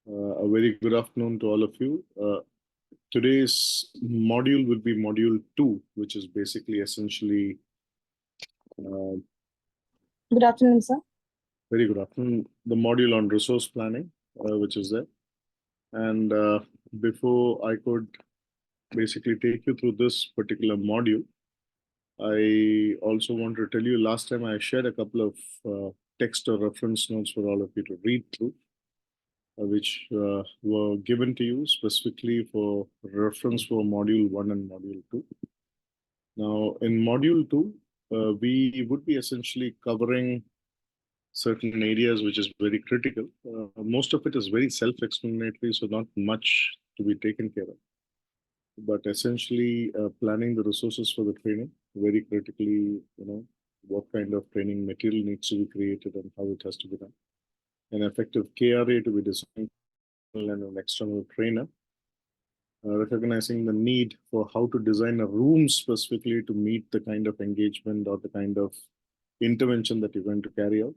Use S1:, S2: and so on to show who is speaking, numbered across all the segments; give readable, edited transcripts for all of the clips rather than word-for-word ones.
S1: A very good afternoon to all of you. Today's module will be module 2, which is basically essentially uh,
S2: Good afternoon, sir.
S1: very good afternoon. The module on resource planning, which is there. And before I could basically take you through this particular module, I also want to tell you last time I shared a couple of text or reference notes for all of you to read through, which were given to you specifically for reference for module 1 and module 2. Now, in module 2, we would be essentially covering certain areas which is very critical. Most of it is very self-explanatory, so not much to be taken care of. But essentially, planning the resources for the training, very critically, what kind of training material needs to be created and how it has to be done. An effective KRA to be designed and an external trainer, recognizing the need for how to design a room specifically to meet the kind of engagement or the kind of intervention that you're going to carry out.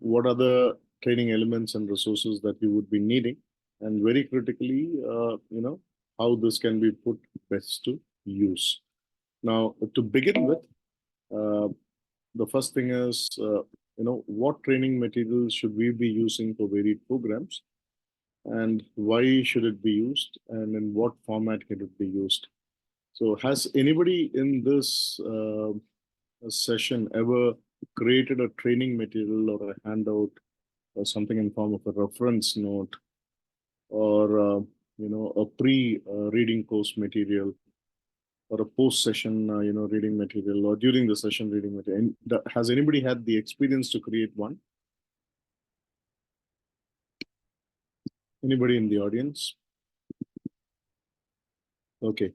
S1: What are the training elements and resources that you would be needing? And very critically, how this can be put best to use. Now, to begin with, the first thing is, what training materials should we be using for varied programs? And why should it be used, and in what format can it be used? So has anybody in this session ever created a training material or a handout or something in form of a reference note or a pre-reading course material or a post-session reading material or during the session reading material? And has anybody had the experience to create one? Anybody in the audience? Okay.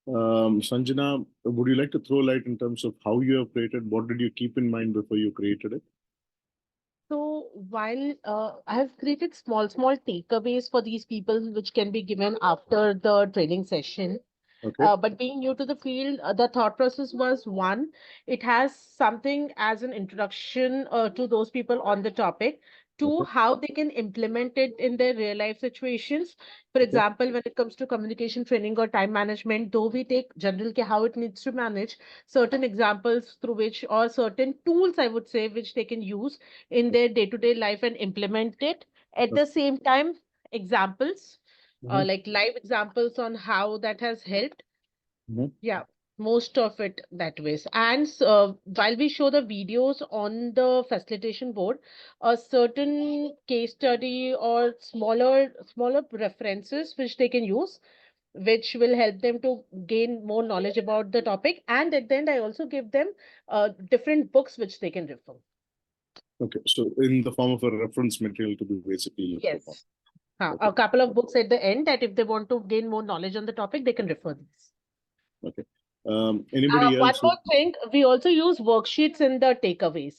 S1: Sanjana, would you like to throw light in terms of how you have created? What did you keep in mind before you created it?
S3: So while I have created small takeaways for these people, which can be given after the training session.
S1: Okay.
S3: But being new to the field, the thought process was one, it has something as an introduction to those people on the topic. Two,
S1: Okay.
S3: how they can implement it in their real life situations. For
S1: Okay.
S3: example, when it comes to communication training or time management, though we take general care how it needs to manage, certain examples through which or certain tools, I would say, which they can use in their day-to-day life and implement it. At the same time, examples like live examples on how that has helped. Yeah, most of it that ways. And while we show the videos on the facilitation board, a certain case study or smaller references which they can use, which will help them to gain more knowledge about the topic. And at the end, I also give them different books which they can refer.
S1: Okay, so in the form of a reference material to be basically looked upon.
S3: Yes. A couple of books at the end that if they want to gain more knowledge on the topic, they can refer these.
S1: Okay. Anybody
S3: One
S1: else?
S3: more thing, we also use worksheets in the takeaways.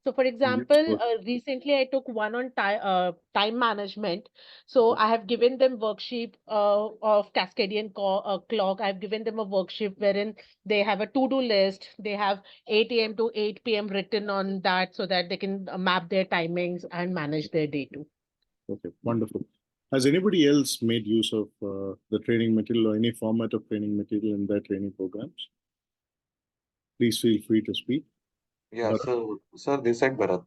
S3: So, for example, recently I took one on time management. So, I have given them worksheet of Cascadian clock. I've given them a worksheet wherein they have a to-do list. They have 8 a.m. to 8 p.m. written on that so that they can map their timings and manage their day too.
S1: Okay, wonderful. Has anybody else made use of the training material or any format of training material in their training programs? Please feel free to speak.
S4: Yeah, so sir, this side Bharat.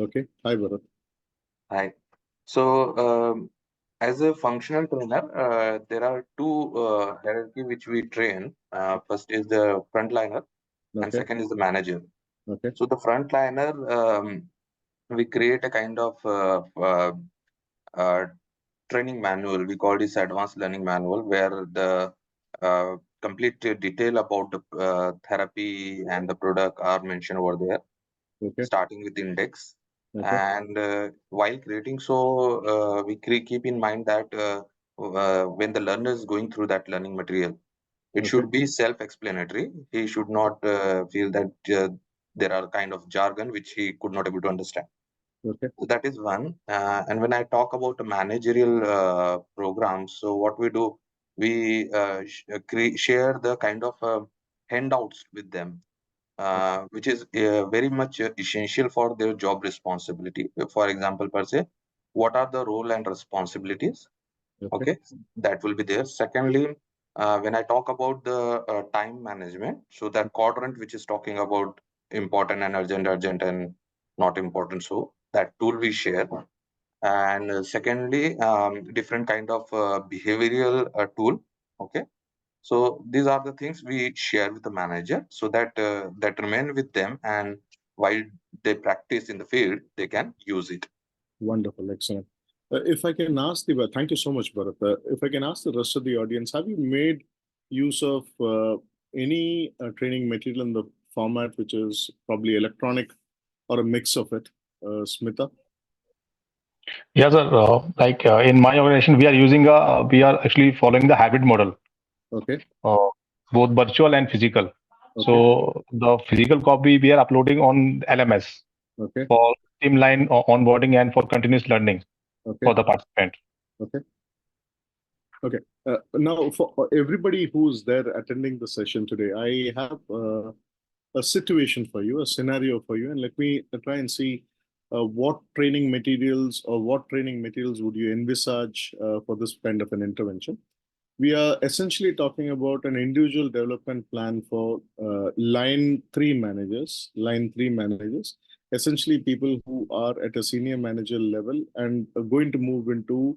S1: Okay, hi Bharat.
S4: Hi. So as a functional trainer, there are two hierarchy which we train. First is the frontliner, and second is the manager.
S1: Okay.
S4: So the frontliner, we create a kind of training manual. We call this advanced learning manual, where the complete detail about the therapy and the product are mentioned over there.
S1: Okay.
S4: Starting with index.
S1: Okay.
S4: And while creating, so we keep in mind that when the learner is going through that learning material, it should be self-explanatory. He should not feel that there are kind of jargon which he could not able to understand.
S1: Okay.
S4: So that is one. And when I talk about a managerial programs, so what we do, we share the kind of handouts with them, which is very much essential for their job responsibility. For example, per se, what are the role and responsibilities. Okay, that will be there. Secondly, when I talk about the time management, so that quadrant which is talking about important and urgent and not important, so that tool we share. And secondly, different kind of behavioral tool. Okay, so these are the things we share with the manager, so that that remain with them, and while they practice in the field, they can use it.
S1: Wonderful, excellent. If I can ask the, thank you so much, Bharat. If I can ask the rest of the audience, have you made use of any training material in the format which is probably electronic or a mix of it? Smita?
S5: Yes, sir. In my organization, we are actually following the hybrid model,
S1: Okay,
S5: uh, both virtual and physical.
S1: okay,
S5: So the physical copy we are uploading on LMS
S1: okay,
S5: for streamline onboarding and for continuous learning
S1: okay,
S5: for the participant.
S1: okay, okay. Now, for everybody who's there attending the session today, I have a situation for you, a scenario for you, and let me try and see what training materials or what training materials would you envisage for this kind of an intervention. We are essentially talking about an individual development plan for line 3 managers, essentially people who are at a senior manager level and are going to move into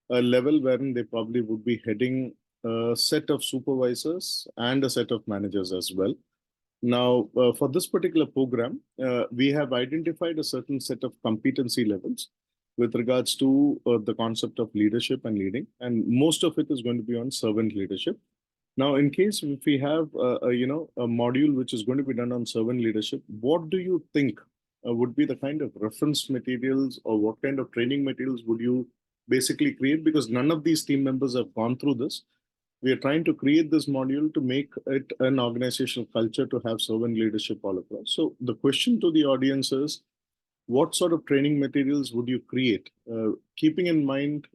S1: a level wherein they probably would be heading a set of supervisors and a set of managers as well. Now, for this particular program, we have identified a certain set of competency levels with regards to the concept of leadership and leading, and most of it is going to be on servant leadership. Now, in case if we have a module which is going to be done on servant leadership, what do you think would be the kind of reference materials or what kind of training materials would you basically create? Because none of these team members have gone through this. We are trying to create this module to make it an organizational culture to have servant leadership all across. So the question to the audience is, what sort of training materials would you create, keeping in mind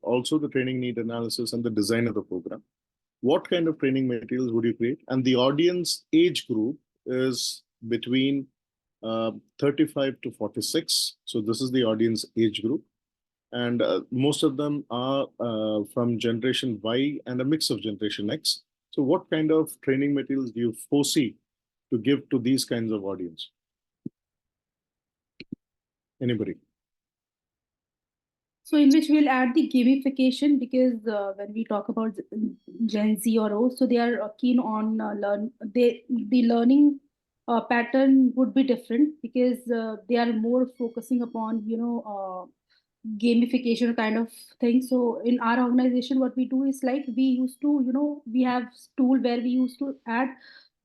S1: also the training need analysis and the design of the program? What kind of training materials would you create? And the audience age group is between 35 to 46. So this is the audience age group. And most of them are from Generation Y and a mix of Generation X. So what kind of training materials do you foresee to give to these kinds of audience? Anybody?
S2: So in which we'll add the gamification, because when we talk about Gen Z or O, so they are keen on the learning pattern would be different, because they are more focusing upon gamification kind of thing. So in our organization, what we do is, like, we used to, we have tool where we used to add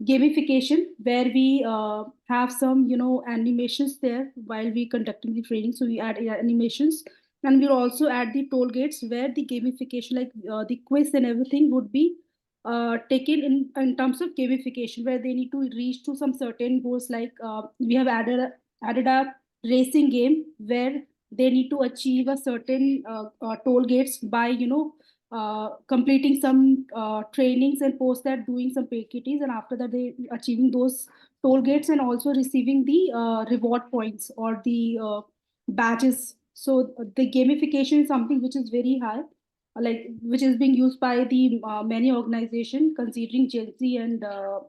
S2: gamification, where we have some animations there while we conducting the training. So we add animations, and we'll also add the toll gates where the gamification, like the quiz and everything, would be taken in terms of gamification, where they need to reach to some certain goals. Like we have added a racing game where they need to achieve a certain toll gates by completing some trainings, and post that doing some PKTs, and after that they achieving those toll gates and also receiving the reward points or the badges. So the gamification is something which is very high, like which is being used by the many organization considering Gen Z and uh,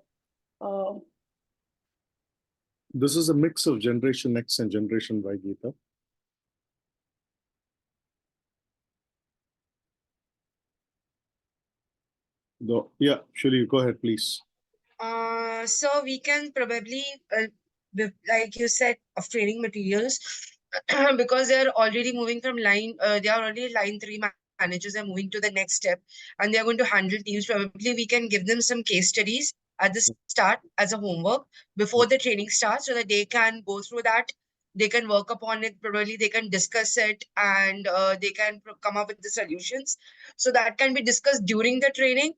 S1: This is a mix of Generation X and Generation Y, Geeta. Yeah, Shuli, go ahead, please.
S6: So we can probably, like you said, of training materials, because they are already moving from they are already line 3 managers are moving to the next step, and they are going to handle teams. Probably we can give them some case studies at the start as a homework before the training starts, so that they can go through that. They can work upon it. Probably they can discuss it, and they can come up with the solutions. So that can be discussed during the training.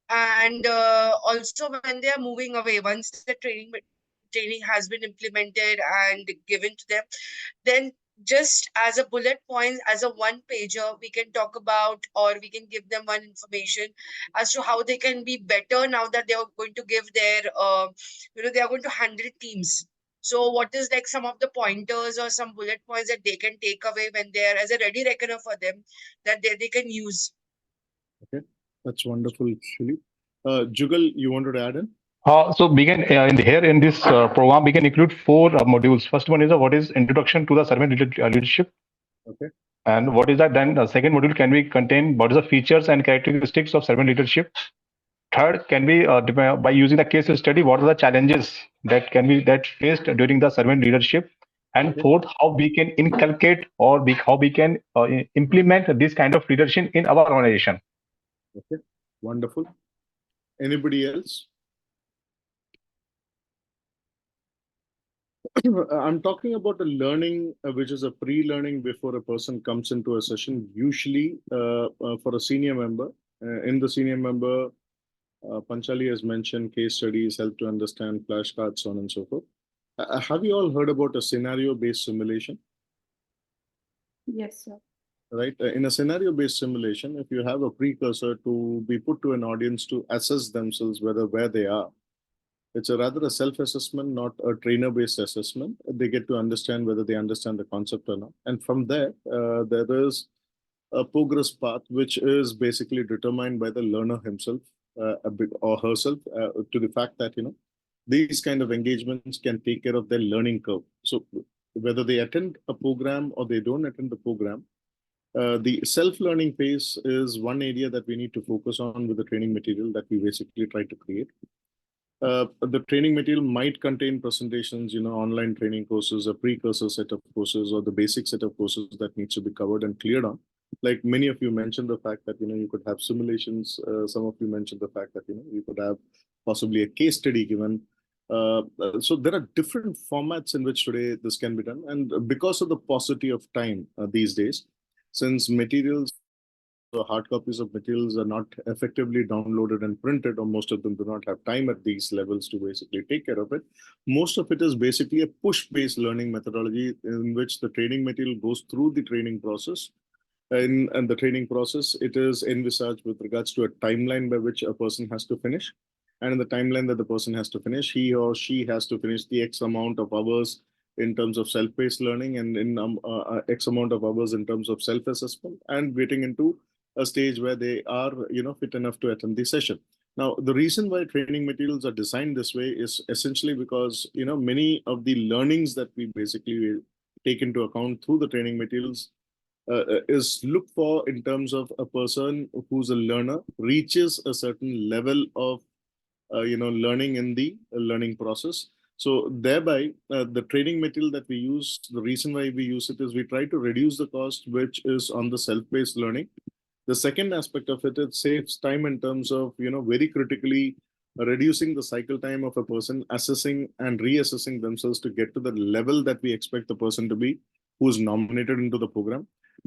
S6: And also when they are moving away, once the training has been implemented and given to them, then just as a bullet point, as a one pager, we can talk about, or we can give them one information as to how they can be better now that they are going to give their they are going to handle teams. So what is like some of the pointers or some bullet points that they can take away when they're as a ready reckoner for them that they can use?
S1: Okay, that's wonderful, actually. Jugal, you wanted to add in?
S5: So we can in this program we can include four modules. First one is what is introduction to the servant leadership,
S1: Okay.
S5: and what is that? Then the second module can be contain what is the features and characteristics of servant leadership. Third can be by using the case study, what are the challenges that faced during the servant leadership, and
S1: Okay.
S5: fourth, how we can inculcate or how we can implement this kind of leadership in our organization.
S1: Okay, wonderful. Anybody else? I'm talking about a learning which is a pre-learning before a person comes into a session, usually for a senior member. In the senior member, Panchali has mentioned case studies, help to understand, flashcards, so on and so forth. Have you all heard about a scenario-based simulation?
S2: Yes, sir.
S1: Right? In a scenario-based simulation, if you have a precursor to be put to an audience to assess themselves where they are, it's a rather a self-assessment, not a trainer-based assessment. They get to understand whether they understand the concept or not. And from there, there is a progress path which is basically determined by the learner himself a bit, or herself to the fact that, these kind of engagements can take care of their learning curve. So whether they attend a program or they don't attend the program, the self-learning phase is one area that we need to focus on with the training material that we basically try to create. The training material might contain presentations, online training courses, a precursor set of courses, or the basic set of courses that needs to be covered and cleared on. Like many of you mentioned the fact that, you could have simulations. Some of you mentioned the fact that, you could have possibly a case study given. So there are different formats in which today this can be done. And because of the paucity of time these days, since materials, hard copies of materials are not effectively downloaded and printed, or most of them do not have time at these levels to basically take care of it. Most of it is basically a push-based learning methodology in which the training material goes through the training process. And the training process, it is envisaged with regards to a timeline by which a person has to finish. And in the timeline that the person has to finish, he or she has to finish the X amount of hours in terms of self-paced learning, and in X amount of hours in terms of self-assessment, and getting into a stage where they are, fit enough to attend the session. Now, the reason why training materials are designed this way is essentially because, many of the learnings that we basically take into account through the training materials is looked for in terms of a person who's a learner reaches a certain level of learning in the learning process. So thereby, the training material that we use, the reason why we use it is we try to reduce the cost which is on the self-paced learning. The second aspect of it, it saves time in terms of, very critically reducing the cycle time of a person assessing and reassessing themselves to get to the level that we expect the person to be who's nominated into the program.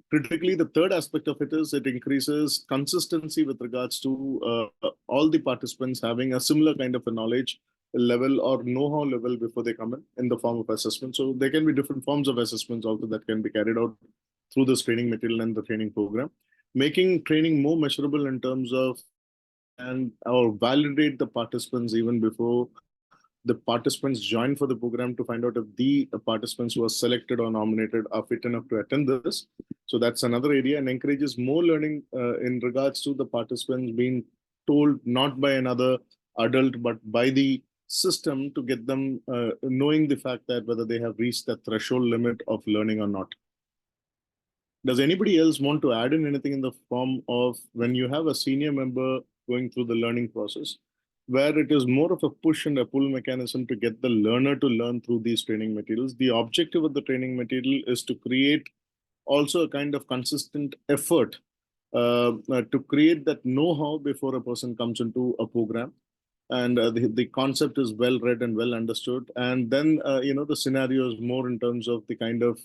S1: Critically, the third aspect of it is it increases consistency with regards to all the participants having a similar kind of a knowledge level or know-how level before they come in the form of assessment. So there can be different forms of assessments also that can be carried out through this training material and the training program, making training more measurable in terms of and or validate the participants even before the participants join for the program to find out if the participants who are selected or nominated are fit enough to attend this. So that's another area, and encourages more learning in regards to the participants being told not by another adult but by the system to get them knowing the fact that whether they have reached the threshold limit of learning or not. Does anybody else want to add in anything in the form of when you have a senior member going through the learning process, where it is more of a push and a pull mechanism to get the learner to learn through these training materials? The objective of the training material is to create also a kind of consistent effort to create that know-how before a person comes into a program, and the concept is well read and well understood, and then the scenario is more in terms of the kind of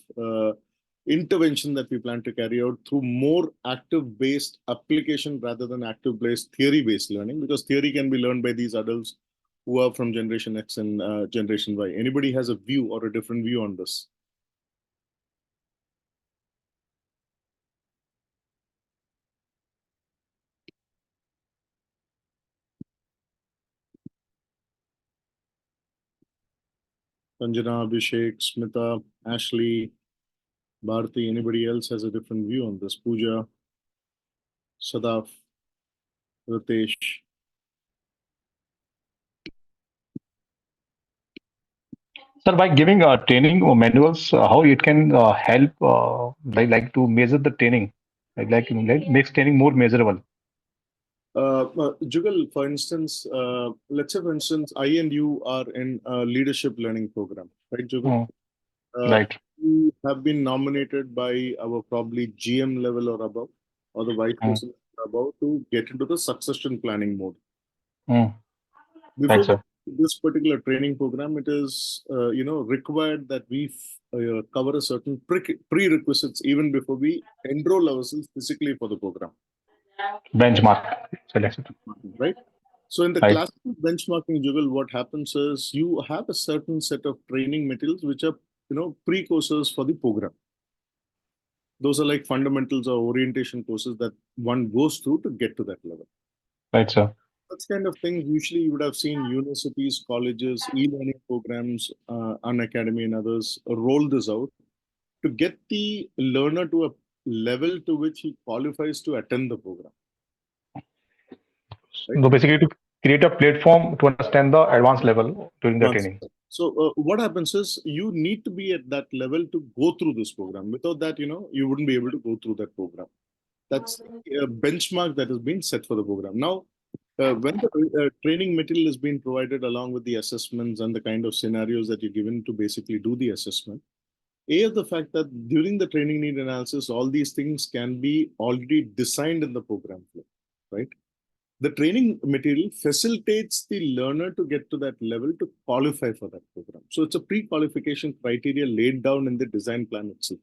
S1: intervention that we plan to carry out through more active based application rather than active based theory based learning, because theory can be learned by these adults who are from generation X and generation Y. Anybody has a view or a different view on this? Sanjana, Abhishek, Smita, Ashley, Bharti, anybody else has a different view on this? Pooja, Sadaf, Rakesh.
S5: Sir, by giving training or manuals, how it can help like to measure the training, like makes training more measurable.
S1: Jugal, for instance, let's say, for instance, I and you are in a leadership learning program, right, Jugal?
S5: Mm,
S1: Uh,
S5: right.
S1: we have been nominated by our probably GM level or above, or the vice
S5: Mm,
S1: president above, to get into the succession planning mode.
S5: mm, right,
S1: Before we
S5: sir.
S1: do this particular training program, it is required that we cover a certain prerequisites even before we enroll ourselves physically for the program,
S5: Benchmark selection.
S1: right? So in the
S5: Right.
S1: classical benchmarking, Jugal, what happens is you have a certain set of training materials which are precursors for the program. Those are like fundamentals or orientation courses that one goes through to get to that level.
S5: Right, sir.
S1: Such kind of things usually you would have seen universities, colleges, e-learning programs, Unacademy and others roll this out to get the learner to a level to which he qualifies to attend the program, right?
S5: So basically, to create a platform to understand the advanced level during the
S1: Once.
S5: training.
S1: So what happens is you need to be at that level to go through this program. Without that, you wouldn't be able to go through that program. That's a benchmark that has been set for the program. Now, when the training material is being provided along with the assessments and the kind of scenarios that you're given to basically do the assessment, the fact that during the training need analysis, all these things can be already designed in the program flow, right? The training material facilitates the learner to get to that level to qualify for that program. So it's a pre-qualification criteria laid down in the design plan itself.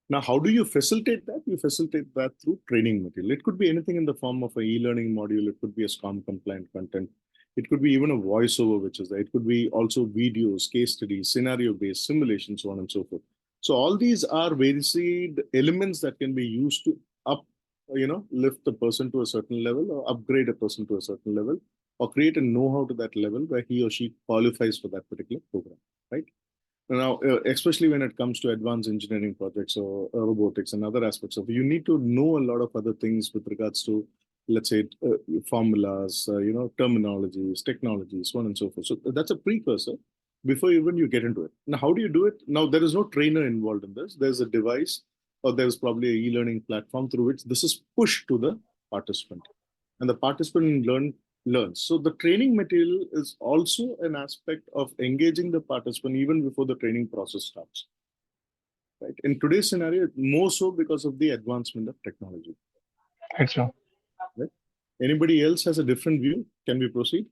S1: Now, how do you facilitate that? You facilitate that through training material. It could be anything in the form of an e-learning module. It could be a SCOM compliant content. It could be even a voiceover, which is there. It could be also videos, case studies, scenario-based simulations, so on and so forth. So all these are varied elements that can be used to lift the person to a certain level or upgrade a person to a certain level or create a know-how to that level where he or she qualifies for that particular program, right? Now, especially when it comes to advanced engineering projects or robotics and other aspects of it, you need to know a lot of other things with regards to, let's say, formulas, terminologies, technologies, so on and so forth. So that's a precursor before even you get into it. Now, how do you do it? Now, there is no trainer involved in this. There's a device or there's probably a e-learning platform through which this is pushed to the participant. And the participant learns. So the training material is also an aspect of engaging the participant even before the training process starts. Right. In today's scenario, more so because of the advancement of technology.
S5: Right, sir.
S1: Right. Anybody else has a different view? Can we proceed?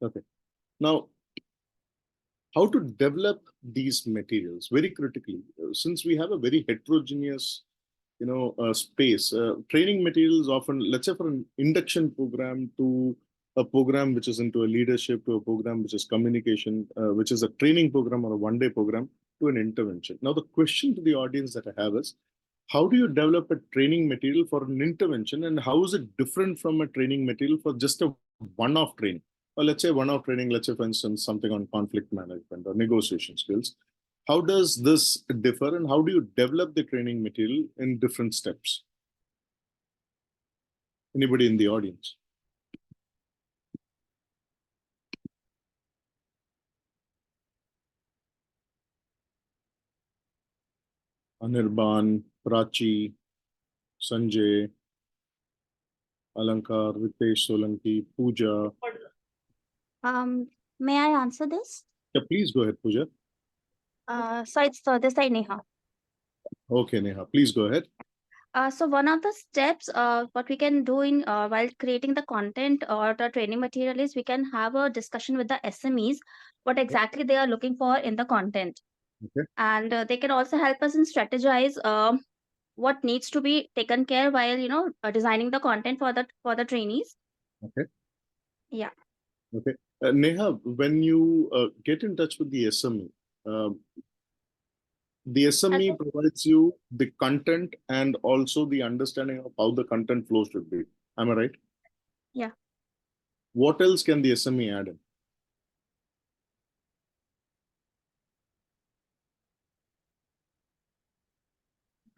S1: Okay. Now, how to develop these materials very critically, since we have a very heterogeneous space. Training materials often, let's say for an induction program to a program which is into a leadership, to a program which is communication, which is a training program or a one-day program, to an intervention. Now, the question to the audience that I have is, how do you develop a training material for an intervention, and how is it different from a training material for just a one-off training? Or let's say one-off training, let's say for instance, something on conflict management or negotiation skills. How does this differ, and how do you develop the training material in different steps? Anybody in the audience? Anirban, Prachi, Sanjay, Alankar, Ritesh Solanki, Pooja.
S7: May I answer this?
S1: Yeah, please go ahead, Pooja.
S7: So it's this side, Neha.
S1: Okay, Neha, please go ahead.
S7: So one of the steps, what we can do in while creating the content or the training material is we can have a discussion with the SMEs, what exactly they are looking for in the content,
S1: Okay.
S7: and they can also help us in strategize what needs to be taken care while designing the content for the trainees.
S1: Okay.
S7: Yeah.
S1: Okay. Neha, when you get in touch with the SME, the SME provides you the content and also the understanding of how the content flow should be. Am I right?
S7: Yeah.
S1: What else can the SME add in?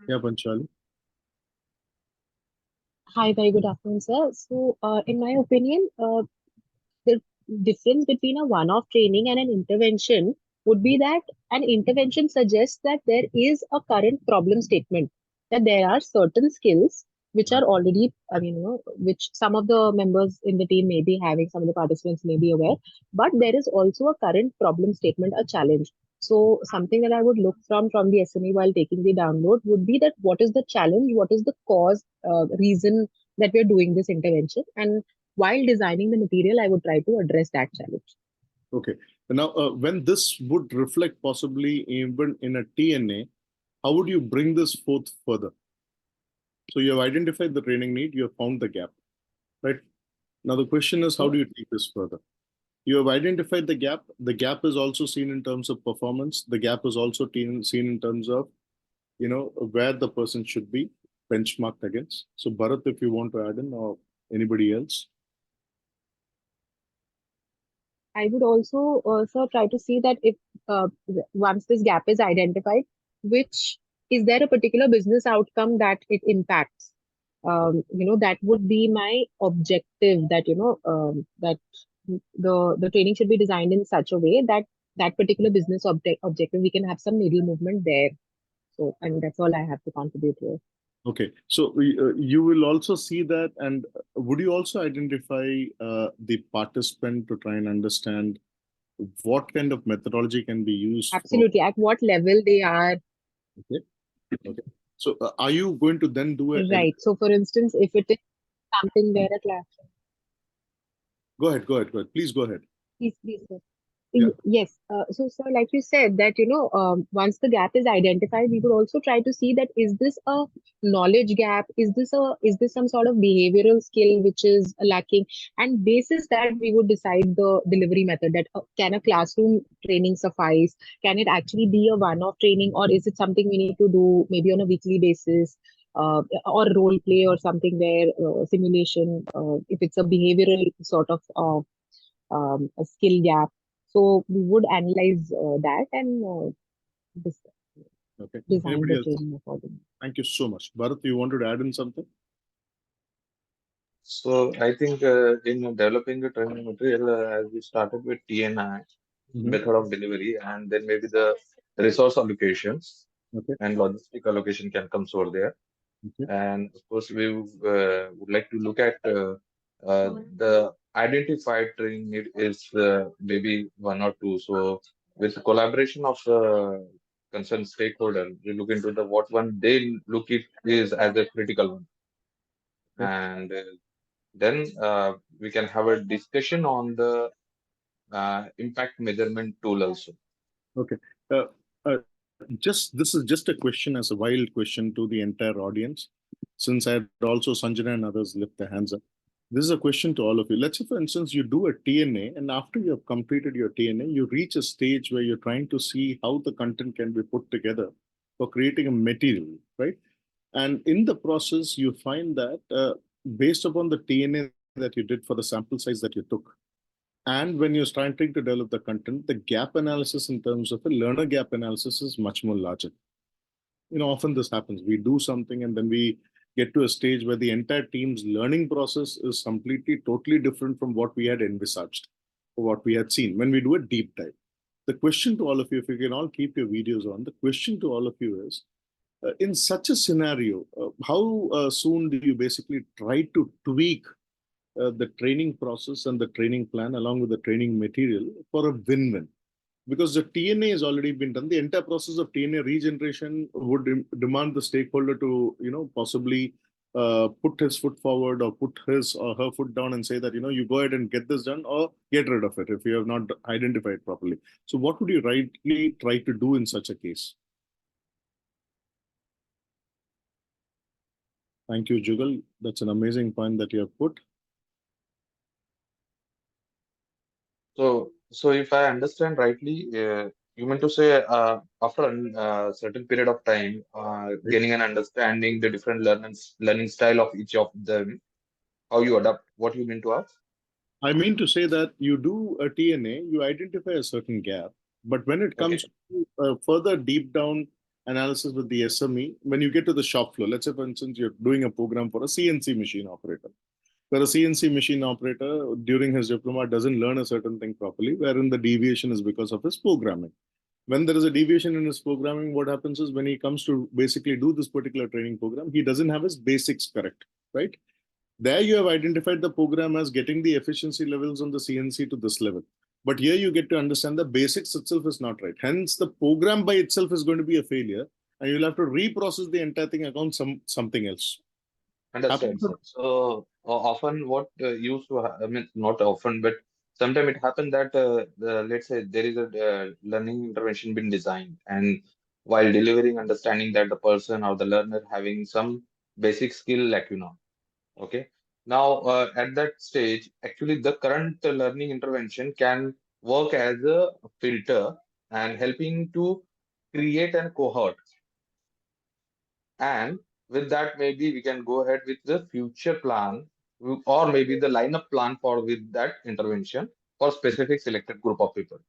S1: Yeah, Panchali.
S8: Hi, very good afternoon, sir. So, in my opinion, the difference between a one-off training and an intervention would be that an intervention suggests that there is a current problem statement, that there are certain skills which are already, I mean, which some of the members in the team may be having, some of the participants may be aware, but there is also a current problem statement, a challenge. So something that I would look from the SME while taking the download would be that what is the challenge, what is the cause, reason that we are doing this intervention, and while designing the material, I would try to address that challenge.
S1: Okay. Now, when this would reflect possibly even in a TNA, how would you bring this forth further? So you have identified the training need, you have found the gap, right? Now the question is, how do you take this further? You have identified the gap. The gap is also seen in terms of performance. The gap is also seen in terms of, where the person should be benchmarked against. So Bharat, if you want to add in, or anybody else.
S8: I would also try to see that if once this gap is identified, which is there a particular business outcome that it impacts? That would be my objective. That that the training should be designed in such a way that that particular business objective we can have some needle movement there. So, and that's all I have to contribute here.
S1: Okay, so you will also see that, and would you also identify the participant to try and understand what kind of methodology can be used?
S8: Absolutely. At what level they are.
S1: Okay. Okay. So are you going to then do a
S8: Right. So, for instance, if it is something where a class.
S1: Go ahead. Please go ahead.
S8: Please, sir.
S1: Yeah.
S8: Yes. So, like you said, that once the gap is identified, we would also try to see that is this a knowledge gap? Is this some sort of behavioral skill which is lacking? And basis that we would decide the delivery method. That can a classroom training suffice? Can it actually be a one-off training, or is it something we need to do maybe on a weekly basis? Or role play or something where simulation, if it's a behavioral sort of a skill gap. So we would analyze that and
S1: Okay.
S8: design
S1: Anybody
S8: the
S1: else?
S8: training accordingly.
S1: Thank you so much. Bharat, you wanted to add in something?
S4: So I think in developing the training material, as we started with TNI, method of delivery, and then maybe the resource allocations
S1: Okay.
S4: and logistic allocation can come over there.
S1: Okay.
S4: And of course, we would like to look at the identified training need is maybe one or two. So with the collaboration of concerned stakeholder, we look into the what one they look it is as a critical one,
S1: Okay.
S4: and then we can have a discussion on the impact measurement tool also.
S1: Okay. Uh, uh, this is just a question as a wild question to the entire audience, since I had also Sanjana and others lift their hands up. This is a question to all of you. Let's say, for instance, you do a TNA, and after you have completed your TNA, you reach a stage where you're trying to see how the content can be put together for creating a material, right? And in the process, you find that based upon the TNA that you did for the sample size that you took, and when you're starting to develop the content, the gap analysis in terms of a learner gap analysis is much more larger. Often this happens. We do something and then we get to a stage where the entire team's learning process is completely, totally different from what we had envisaged or what we had seen when we do a deep dive. The question to all of you, if you can all keep your videos on, the question to all of you is, in such a scenario, how soon do you basically try to tweak the training process and the training plan along with the training material for a win-win? Because the TNA has already been done. The entire process of TNA regeneration would demand the stakeholder to, possibly put his foot forward or put his or her foot down and say that, you go ahead and get this done or get rid of it if you have not identified properly. So what would you rightly try to do in such a case? Thank you, Jugal. That's an amazing point that you have put.
S4: So if I understand rightly, you meant to say after a certain period of time, gaining an understanding the different learning style of each of them, how you adapt. What you mean to ask?
S1: I mean to say that you do a TNA, you identify a certain gap, but when it
S4: Okay.
S1: comes to further deep down analysis with the SME, when you get to the shop floor, let's say for instance you're doing a program for a CNC machine operator, where a CNC machine operator during his diploma doesn't learn a certain thing properly, wherein the deviation is because of his programming. When there is a deviation in his programming, what happens is when he comes to basically do this particular training program, he doesn't have his basics correct, right? There you have identified the program as getting the efficiency levels on the CNC to this level. But here you get to understand the basics itself is not right. Hence, the program by itself is going to be a failure, and you'll have to reprocess the entire thing account something else.
S4: Understand, sir. So often what used to I mean, not often, but sometimes it happens that let's say there is a learning intervention been designed, and while delivering, understanding that the person or the learner having some basic skill lacuna. Okay. Now, at that stage, actually, the current learning intervention can work as a filter and helping to create a cohort. And with that, maybe we can go ahead with the future plan or maybe the lineup plan for with that intervention for specific selected group of people.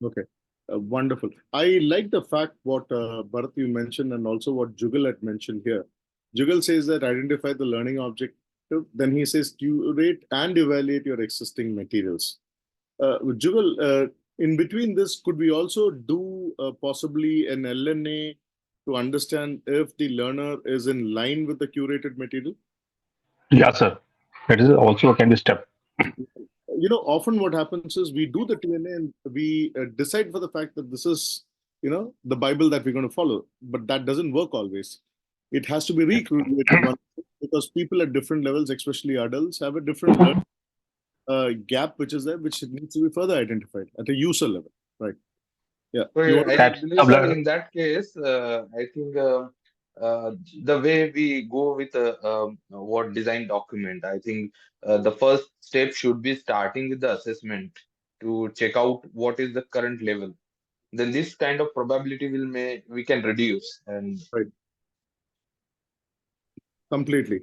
S1: Okay, wonderful. I like the fact what Bharat you mentioned and also what Jugal had mentioned here. Jugal says that identify the learning objective, then he says curate and evaluate your existing materials. Jugal, in between this, could we also do possibly an LNA to understand if the learner is in line with the curated material?
S5: Yeah, sir. That is also can be step.
S1: Often what happens is we do the TNA and we decide for the fact that this is, the Bible that we're going to follow, but that doesn't work always. It has to be recreated one because people at different levels, especially adults, have a different gap which is there, which needs to be further identified at a user level, right? Yeah.
S4: So
S1: You want to?
S4: I
S5: That's
S4: believe, sir, in that case, I think the way we go with what design document, I think the first step should be starting with the assessment to check out what is the current level. Then this kind of probability will may we can reduce. And
S1: Right. Completely.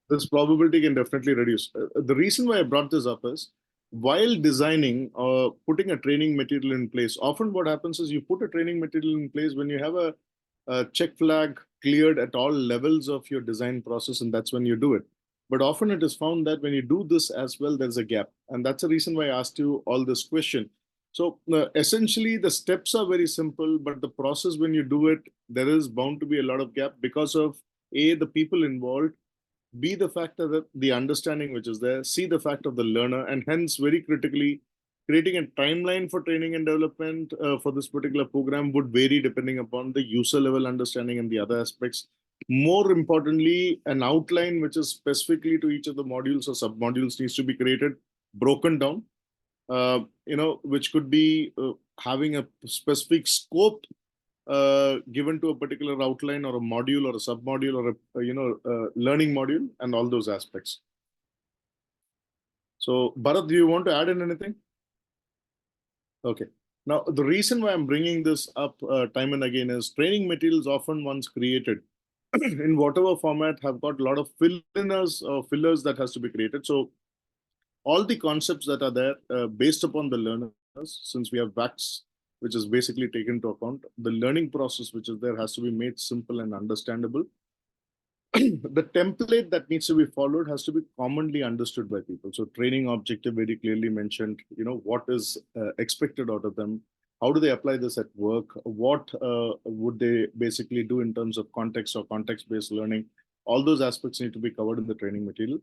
S1: This probability can definitely reduce. The reason why I brought this up is while designing or putting a training material in place, often what happens is you put a training material in place when you have a check flag cleared at all levels of your design process, and that's when you do it. But often it is found that when you do this as well, there's a gap. And that's the reason why I asked you all this question. So essentially, the steps are very simple, but the process when you do it, there is bound to be a lot of gap because of A, the people involved, B, the factor that the understanding which is there, C, the fact of the learner, and hence, very critically, creating a timeline for training and development for this particular program would vary depending upon the user level understanding and the other aspects. More importantly, an outline which is specifically to each of the modules or sub modules needs to be created, broken down, which could be having a specific scope given to a particular outline or a module or a sub module or a learning module and all those aspects. So Bharat, do you want to add in anything? Okay. Now the reason why I'm bringing this up time and again is training materials often once created in whatever format have got a lot of fillers or fillers that has to be created. So all the concepts that are there based upon the learners, since we have VAX, which is basically taken into account, the learning process which is there has to be made simple and understandable. The template that needs to be followed has to be commonly understood by people. So training objective very clearly mentioned, what is expected out of them. How do they apply this at work? What would they basically do in terms of context or context-based learning? All those aspects need to be covered in the training material.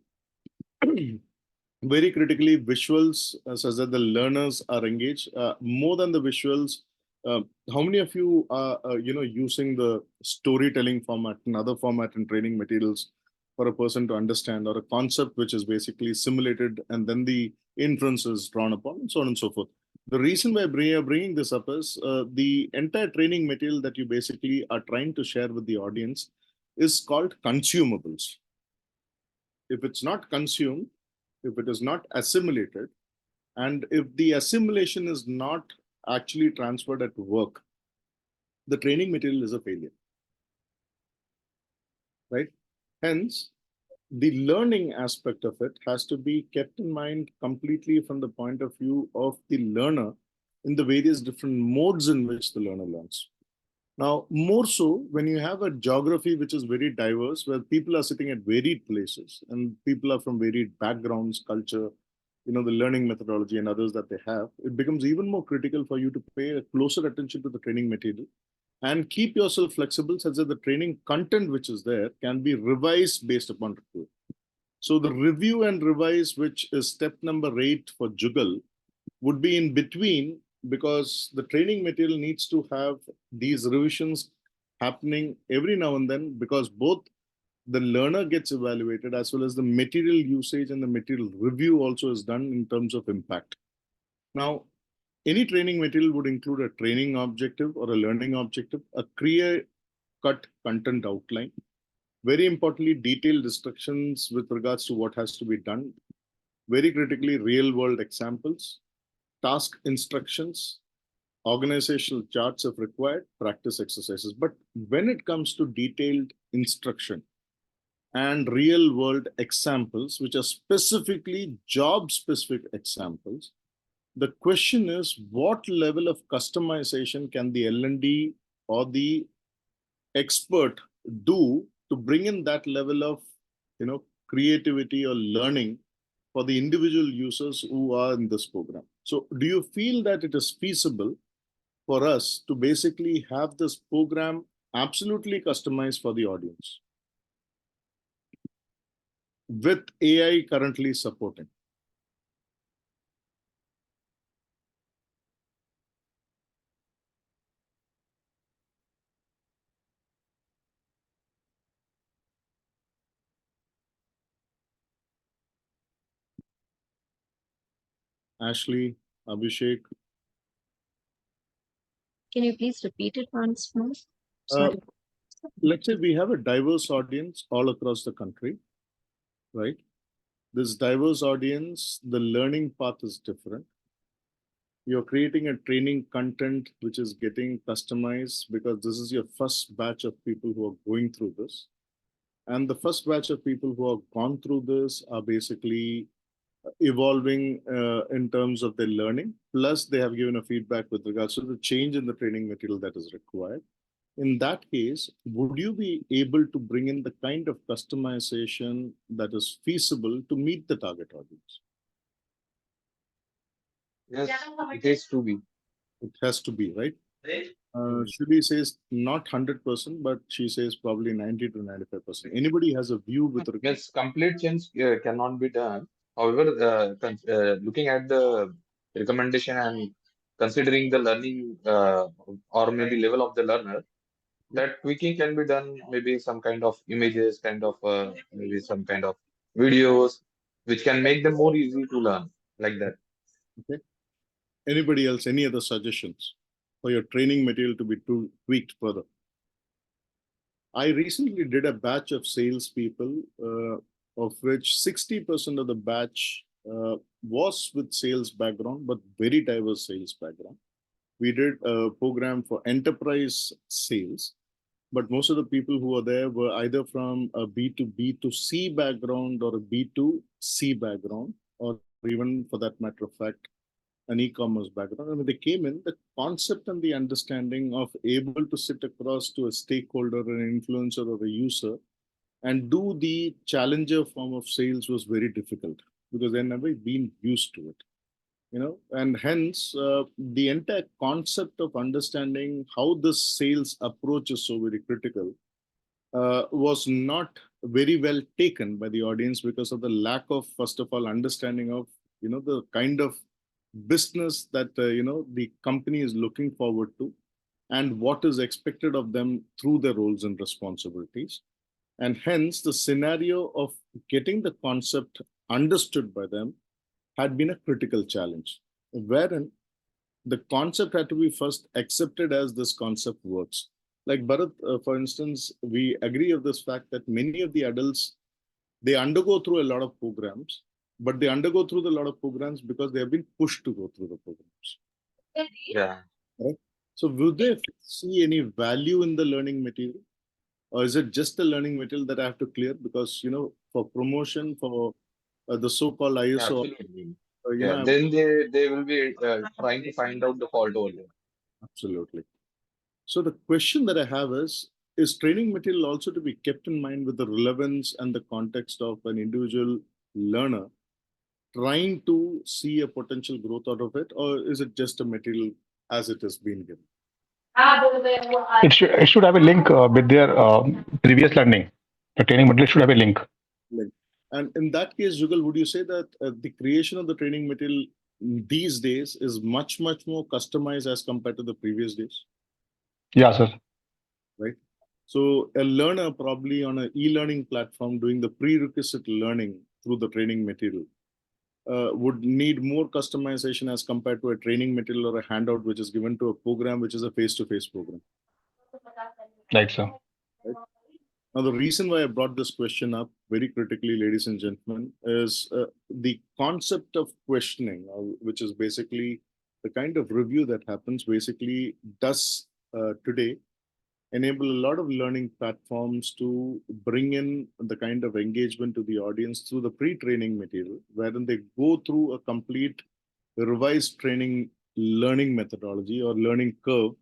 S1: Very critically, visuals such that the learners are engaged. More than the visuals, how many of you are using the storytelling format, another format in training materials for a person to understand, or a concept which is basically simulated and then the inference is drawn upon, and so on and so forth. The reason why we are bringing this up is the entire training material that you basically are trying to share with the audience is called consumables. If it's not consumed, if it is not assimilated, and if the assimilation is not actually transferred at work, the training material is a failure, right? Hence, the learning aspect of it has to be kept in mind completely from the point of view of the learner in the various different modes in which the learner learns. Now, more so when you have a geography which is very diverse, where people are sitting at varied places and people are from varied backgrounds, culture, the learning methodology and others that they have, it becomes even more critical for you to pay a closer attention to the training material and keep yourself flexible such that the training content which is there can be revised based upon review. So the review and revise, which is step number 8 for Jugal, would be in between, because the training material needs to have these revisions happening every now and then, because both the learner gets evaluated as well as the material usage and the material review also is done in terms of impact. Now, any training material would include a training objective or a learning objective, a clear cut content outline, very importantly, detailed instructions with regards to what has to be done, very critically, real world examples, task instructions, organizational charts if required, practice exercises. But when it comes to detailed instruction and real world examples, which are specifically job specific examples, the question is what level of customization can the L&D or the expert do to bring in that level of creativity or learning for the individual users who are in this program. So do you feel that it is feasible for us to basically have this program absolutely customized for the audience with AI currently supporting? Ashley, Abhishek.
S8: Can you please repeat it once more? Sorry.
S1: Let's say we have a diverse audience all across the country, right? This diverse audience, the learning path is different. You're creating a training content which is getting customized because this is your first batch of people who are going through this. And the first batch of people who have gone through this are basically evolving in terms of their learning. Plus, they have given a feedback with regards to the change in the training material that is required. In that case, would you be able to bring in the kind of customization that is feasible to meet the target audience?
S4: Yes, it has to be.
S1: It has to be, right? Shruti says not 100%, but she says probably 90 to 95%. Anybody has a view with regards?
S4: Yes, complete change cannot be done. However, looking at the recommendation and considering the learning or maybe level of the learner, that tweaking can be done. Maybe some kind of images, maybe some kind of videos, which can make them more easy to learn, like that.
S1: Okay. Anybody else, any other suggestions for your training material to be tweaked further? I recently did a batch of salespeople, of which 60% of the batch was with sales background, but very diverse sales background. We did a program for enterprise sales, but most of the people who were there were either from a B2B to C background or a B2C background, or even for that matter of fact, an e-commerce background. And when they came in, the concept and the understanding of able to sit across to a stakeholder, an influencer, or a user and do the challenger form of sales was very difficult because they've never been used to it. And hence the entire concept of understanding how this sales approach is so very critical was not very well taken by the audience because of the lack of, first of all, understanding of the kind of business that the company is looking forward to and what is expected of them through their roles and responsibilities. And hence the scenario of getting the concept understood by them had been a critical challenge, wherein the concept had to be first accepted as this concept works. Like Bharat, for instance, we agree of this fact that many of the adults, they undergo through a lot of programs, but they undergo through a lot of programs because they have been pushed to go through the programs.
S4: Yeah.
S1: Right? So would they see any value in the learning material? Or is it just the learning material that I have to clear? Because, for promotion, for the so-called ISO.
S4: Absolutely.
S1: You know,
S4: Then they will be trying to find out the fault only.
S1: absolutely. So the question that I have is training material also to be kept in mind with the relevance and the context of an individual learner trying to see a potential growth out of it, or is it just a material as it has been given?
S5: It should have a link with their previous learning. The training material should have a link.
S1: Like, and in that case, Jugal, would you say that the creation of the training material these days is much, much more customized as compared to the previous days,
S5: Yeah, sir.
S1: right? So a learner probably on an e-learning platform doing the prerequisite learning through the training material would need more customization as compared to a training material or a handout which is given to a program which is a face-to-face program.
S5: Right, sir.
S1: Right? Now, the reason why I brought this question up very critically, ladies and gentlemen, is the concept of questioning, which is basically the kind of review that happens, basically does today enable a lot of learning platforms to bring in the kind of engagement to the audience through the pre-training material, wherein they go through a complete revised training learning methodology or learning curve,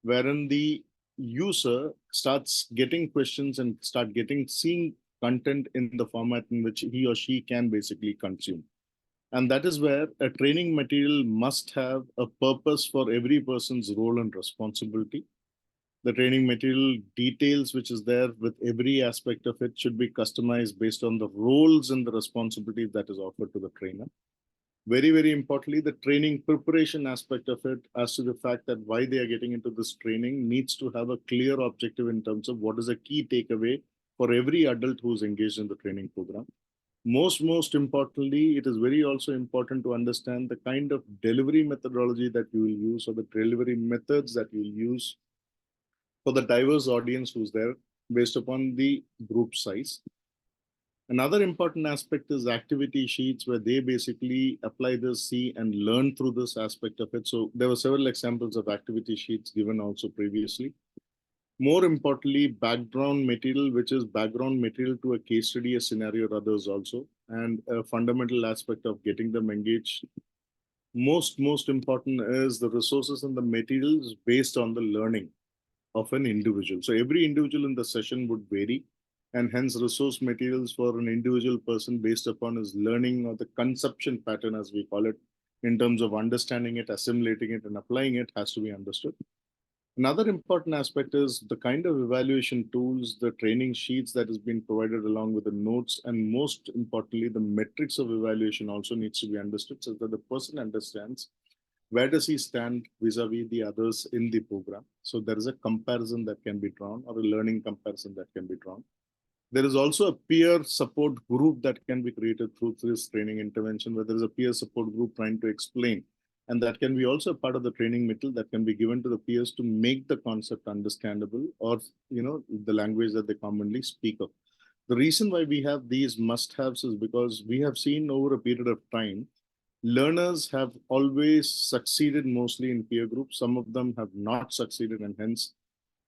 S1: wherein the user starts getting questions and start getting seeing content in the format in which he or she can basically consume. And that is where a training material must have a purpose for every person's role and responsibility. The training material details which is there with every aspect of it should be customized based on the roles and the responsibilities that is offered to the trainer. Very, very importantly, the training preparation aspect of it, as to the fact that why they are getting into this training, needs to have a clear objective in terms of what is a key takeaway for every adult who's engaged in the training program. Most importantly, it is very also important to understand the kind of delivery methodology that you will use, or the delivery methods that you will use for the diverse audience who's there based upon the group size. Another important aspect is activity sheets, where they basically apply this, see, and learn through this aspect of it. So there were several examples of activity sheets given also previously. More importantly, background material, which is background material to a case study, a scenario, or others also, and a fundamental aspect of getting them engaged. Most important is the resources and the materials based on the learning of an individual. So every individual in the session would vary, and hence resource materials for an individual person based upon his learning or the consumption pattern, as we call it, in terms of understanding it, assimilating it, and applying it, has to be understood. Another important aspect is the kind of evaluation tools, the training sheets that has been provided along with the notes, and most importantly, the metrics of evaluation also needs to be understood so that the person understands where does he stand vis-a-vis the others in the program. So there is a comparison that can be drawn, or a learning comparison that can be drawn. There is also a peer support group that can be created through this training intervention, where there is a peer support group trying to explain. And that can be also a part of the training material that can be given to the peers to make the concept understandable, or the language that they commonly speak of. The reason why we have these must-haves is because we have seen over a period of time, learners have always succeeded mostly in peer groups. Some of them have not succeeded, and hence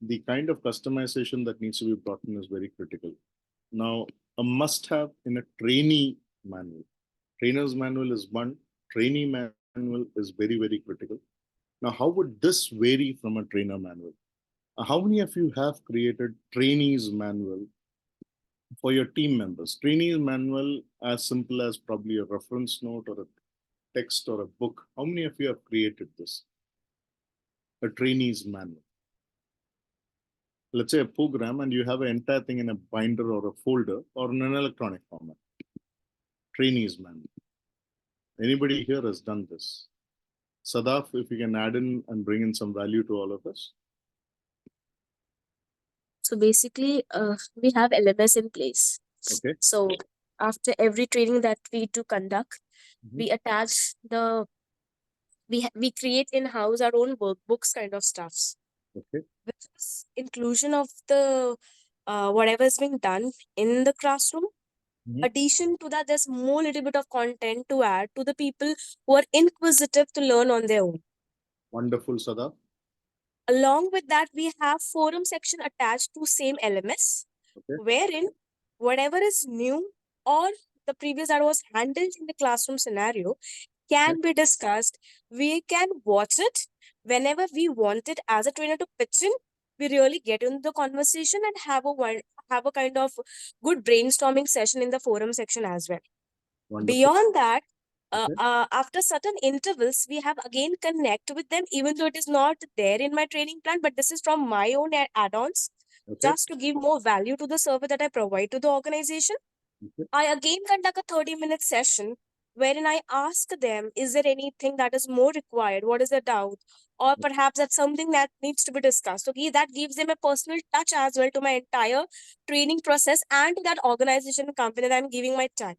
S1: the kind of customization that needs to be brought in is very critical. Now, a must-have in a trainee manual. Trainer's manual is one, trainee manual is very, very critical. Now, how would this vary from a trainer manual? How many of you have created trainees manual for your team members? Trainees manual, as simple as probably a reference note or a text or a book. How many of you have created this? A trainees manual. Let's say a program, and you have an entire thing in a binder or a folder or in an electronic format. Trainees manual. Anybody here has done this? Sadaf, if you can add in and bring in some value to all of us.
S9: So basically, we have LMS in place.
S1: Okay.
S9: So after every training that we do conduct, we attach we create in-house our own workbooks kind of stuffs.
S1: Okay.
S9: With this inclusion of the whatever is being done in the classroom, addition to that, there's more little bit of content to add to the people who are inquisitive to learn on their own.
S1: Wonderful, Sadaf.
S9: Along with that, we have forum section attached to same LMS, wherein whatever is new or the previous that was handled in the classroom scenario can be discussed. We can watch it whenever we want it as a trainer to pitch in. We really get into the conversation and have a kind of good brainstorming session in the forum section as well.
S1: Wonderful.
S9: Beyond that,
S1: Okay.
S9: after certain intervals, we have again connect with them, even though it is not there in my training plan, but this is from my own add-ons,
S1: Okay.
S9: just to give more value to the service that I provide to the organization.
S1: Okay.
S9: I again conduct a 30-minute session wherein I ask them, is there anything that is more required? What is the doubt? Or perhaps that's something that needs to be discussed. Okay, that gives them a personal touch as well to my entire training process and to that organization and company that I'm giving my time.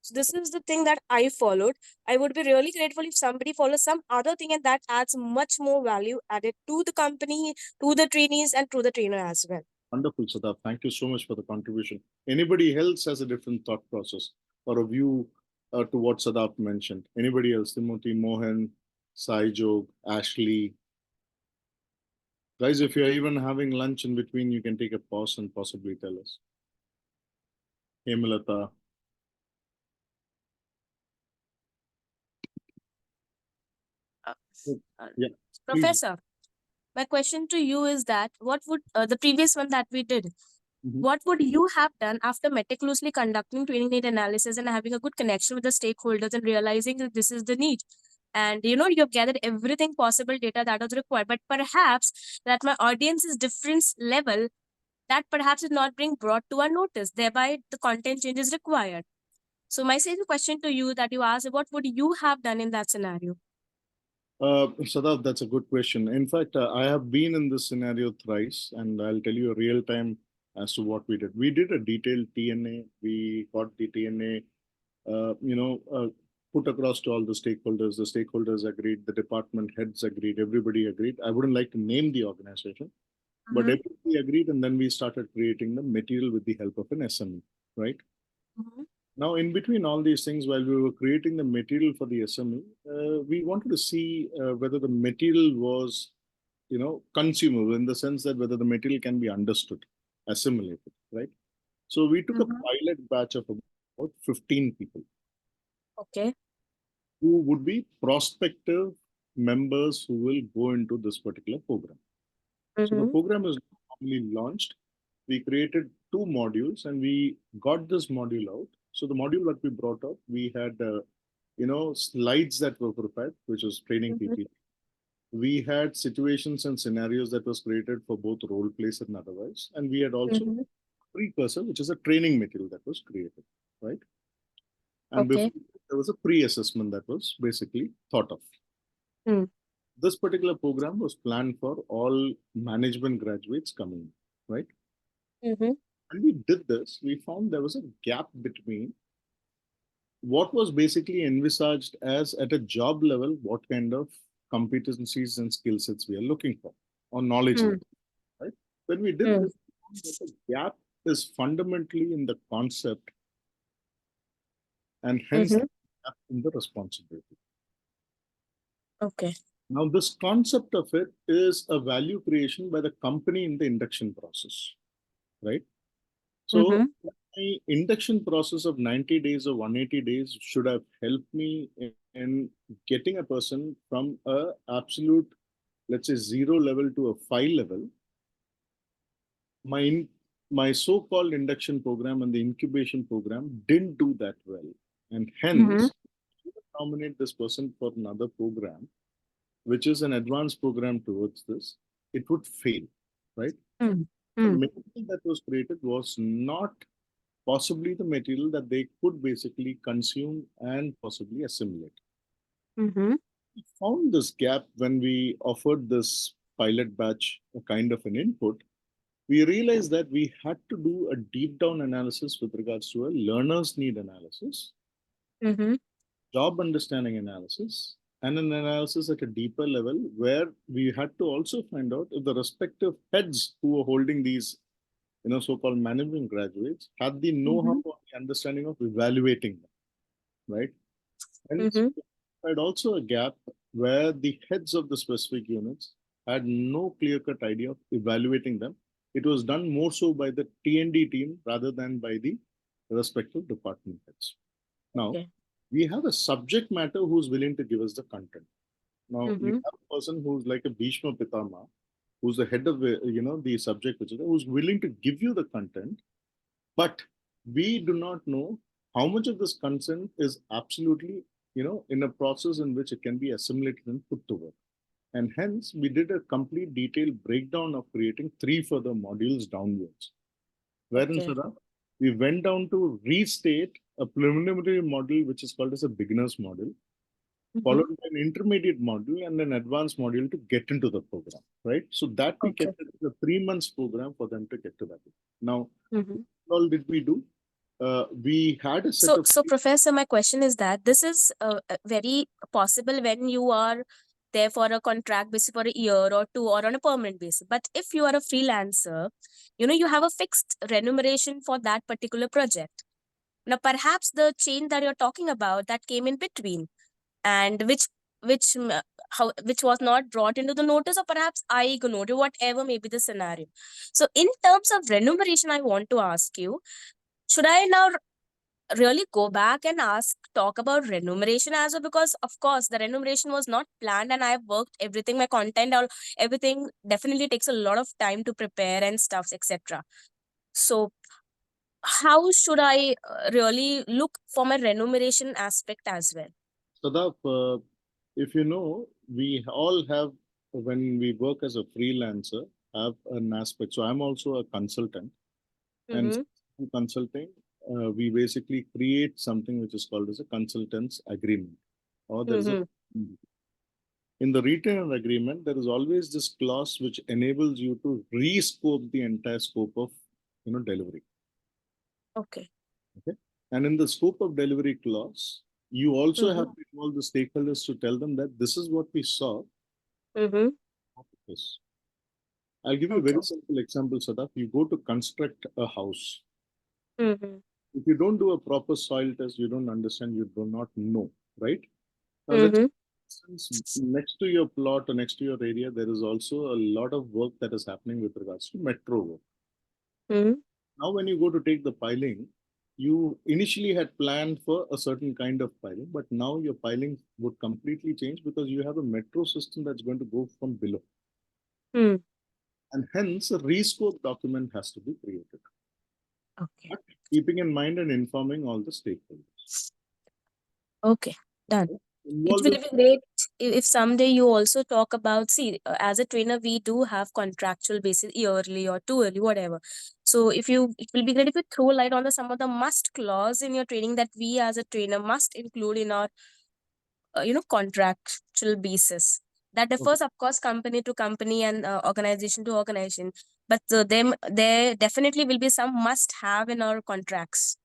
S9: So this is the thing that I followed. I would be really grateful if somebody follows some other thing and that adds much more value added to the company, to the trainees, and to the trainer as well.
S1: Wonderful, Sadaf. Thank you so much for the contribution. Anybody else has a different thought process or a view to what Sadaf mentioned? Anybody else? Timothy, Mohan, Saijog, Ashley. Guys, if you're even having lunch in between, you can take a pause and possibly tell us. Hemalata. Yeah, please.
S9: Professor, my question to you is that what would the previous one that we did, what would you have done after meticulously conducting training need analysis and having a good connection with the stakeholders and realizing that this is the need? And you have gathered everything possible data that was required, but perhaps that my audience's difference level that perhaps is not being brought to our notice, thereby the content change is required. So my same question to you that you asked, what would you have done in that scenario?
S1: Sadaf, that's a good question. In fact, I have been in this scenario thrice, and I'll tell you a real time as to what we did. We did a detailed TNA. We got the TNA, put across to all the stakeholders. The stakeholders agreed. The department heads agreed. Everybody agreed. I wouldn't like to name the organization, but everybody agreed, and then we started creating the material with the help of an SME, right? Now, in between all these things, while we were creating the material for the SME, we wanted to see whether the material was, consumable in the sense that whether the material can be understood, assimilated, right? So we took a pilot batch of about 15 people.
S9: Okay.
S1: Who would be prospective members who will go into this particular program. So the program is normally launched. We created 2 modules and we got this module out. So the module that we brought out, we had, slides that were prepared, which was training PPT. We had situations and scenarios that was created for both role plays and otherwise. And we had also precursor, which is a training material that was created, right? And before, there was a pre-assessment that was basically thought of. This particular program was planned for all management graduates coming, right? When we did this, we found there was a gap between what was basically envisaged as at a job level, what kind of competencies and skill sets we are looking for, or knowledge level, right? When we did this, the gap is fundamentally in the concept and hence the gap in the responsibility.
S9: Okay.
S1: Now, this concept of it is a value creation by the company in the induction process, right? So my induction process of 90 days or 180 days should have helped me in getting a person from a absolute, let's say, 0 level to a 5 level. My so-called induction program and the incubation program didn't do that well. And hence, nominate this person for another program, which is an advanced program towards this, it would fail, right? The material that was created was not possibly the material that they could basically consume and possibly assimilate. We found this gap when we offered this pilot batch a kind of an input. We realized that we had to do a deep down analysis with regards to a learner's need analysis, job understanding analysis, and an analysis at a deeper level where we had to also find out if the respective heads who were holding these, so-called management graduates had the know-how or the understanding of evaluating them, right? And we had also a gap where the heads of the specific units had no clear-cut idea of evaluating them. It was done more so by the T&D team rather than by the respective department heads. Now,
S9: Okay.
S1: we have a subject matter who's willing to give us the content. Now, we
S9: Mm-hmm.
S1: have a person who's like a Bhishma Pitama, who's the head of the subject, who's willing to give you the content, but we do not know how much of this content is absolutely, in a process in which it can be assimilated and put to work. And hence, we did a complete detailed breakdown of creating 3 further modules downwards. Wherein,
S9: Okay.
S1: Sada, we went down to restate a preliminary model, which is called as a beginner's model,
S9: Mm-hmm.
S1: followed by an intermediate module and an advanced module to get into the program, right? So that we
S9: Okay.
S1: kept it as a 3 months program for them to get to that. Now,
S9: Mm-hmm.
S1: what all did we do? We had a set
S9: So,
S1: of
S9: so Professor, my question is that this is very possible when you are there for a contract basis for a year or two or on a permanent basis. But if you are a freelancer, you have a fixed remuneration for that particular project. Now, perhaps the change that you're talking about that came in between, and which was not brought into the notice, or perhaps I ignored it, whatever may be the scenario. So, in terms of remuneration, I want to ask you, should I now really go back and talk about remuneration as well? Because of course the remuneration was not planned, and I've worked everything, my content or everything definitely takes a lot of time to prepare and stuff, etc. So how should I really look for my remuneration aspect as well?
S1: Sadaf, if you know, we all have, when we work as a freelancer, have an aspect. So I'm also a consultant, and
S9: Mm-hmm.
S1: in consulting, we basically create something which is called as a consultant's agreement, or there is a
S9: Mm-hmm.
S1: in the retainer agreement, there is always this clause which enables you to rescope the entire scope of delivery.
S9: Okay.
S1: Okay. And in the scope of delivery clause, you also
S9: Mm-hmm.
S1: have to involve the stakeholders to tell them that this is what we saw.
S9: Mm-hmm.
S1: Yes. I'll give you a
S9: Okay.
S1: very simple example, Sadaf. You go to construct a house.
S9: Mm-hmm.
S1: If you don't do a proper soil test, you don't understand, you do not know, right? Now, let's
S9: Mm-hmm.
S1: since next to your plot or next to your area, there is also a lot of work that is happening with regards to metro work.
S9: Mm-hmm.
S1: Now, when you go to take the piling, you initially had planned for a certain kind of piling, but now your piling would completely change because you have a metro system that's going to go from below.
S9: Mm.
S1: And hence, a rescope document has to be created.
S9: Okay.
S1: But keeping in mind and informing all the stakeholders.
S9: Okay, done. It
S1: Involve
S9: will
S1: with
S9: be great if someday you also talk about, see, as a trainer, we do have contractual basis yearly or two yearly, whatever. So it will be great if you throw light on some of the must clause in your training that we as a trainer must include in our, contractual basis. That differs, of course, company to company and organization to organization. But there definitely will be some must have in our contracts.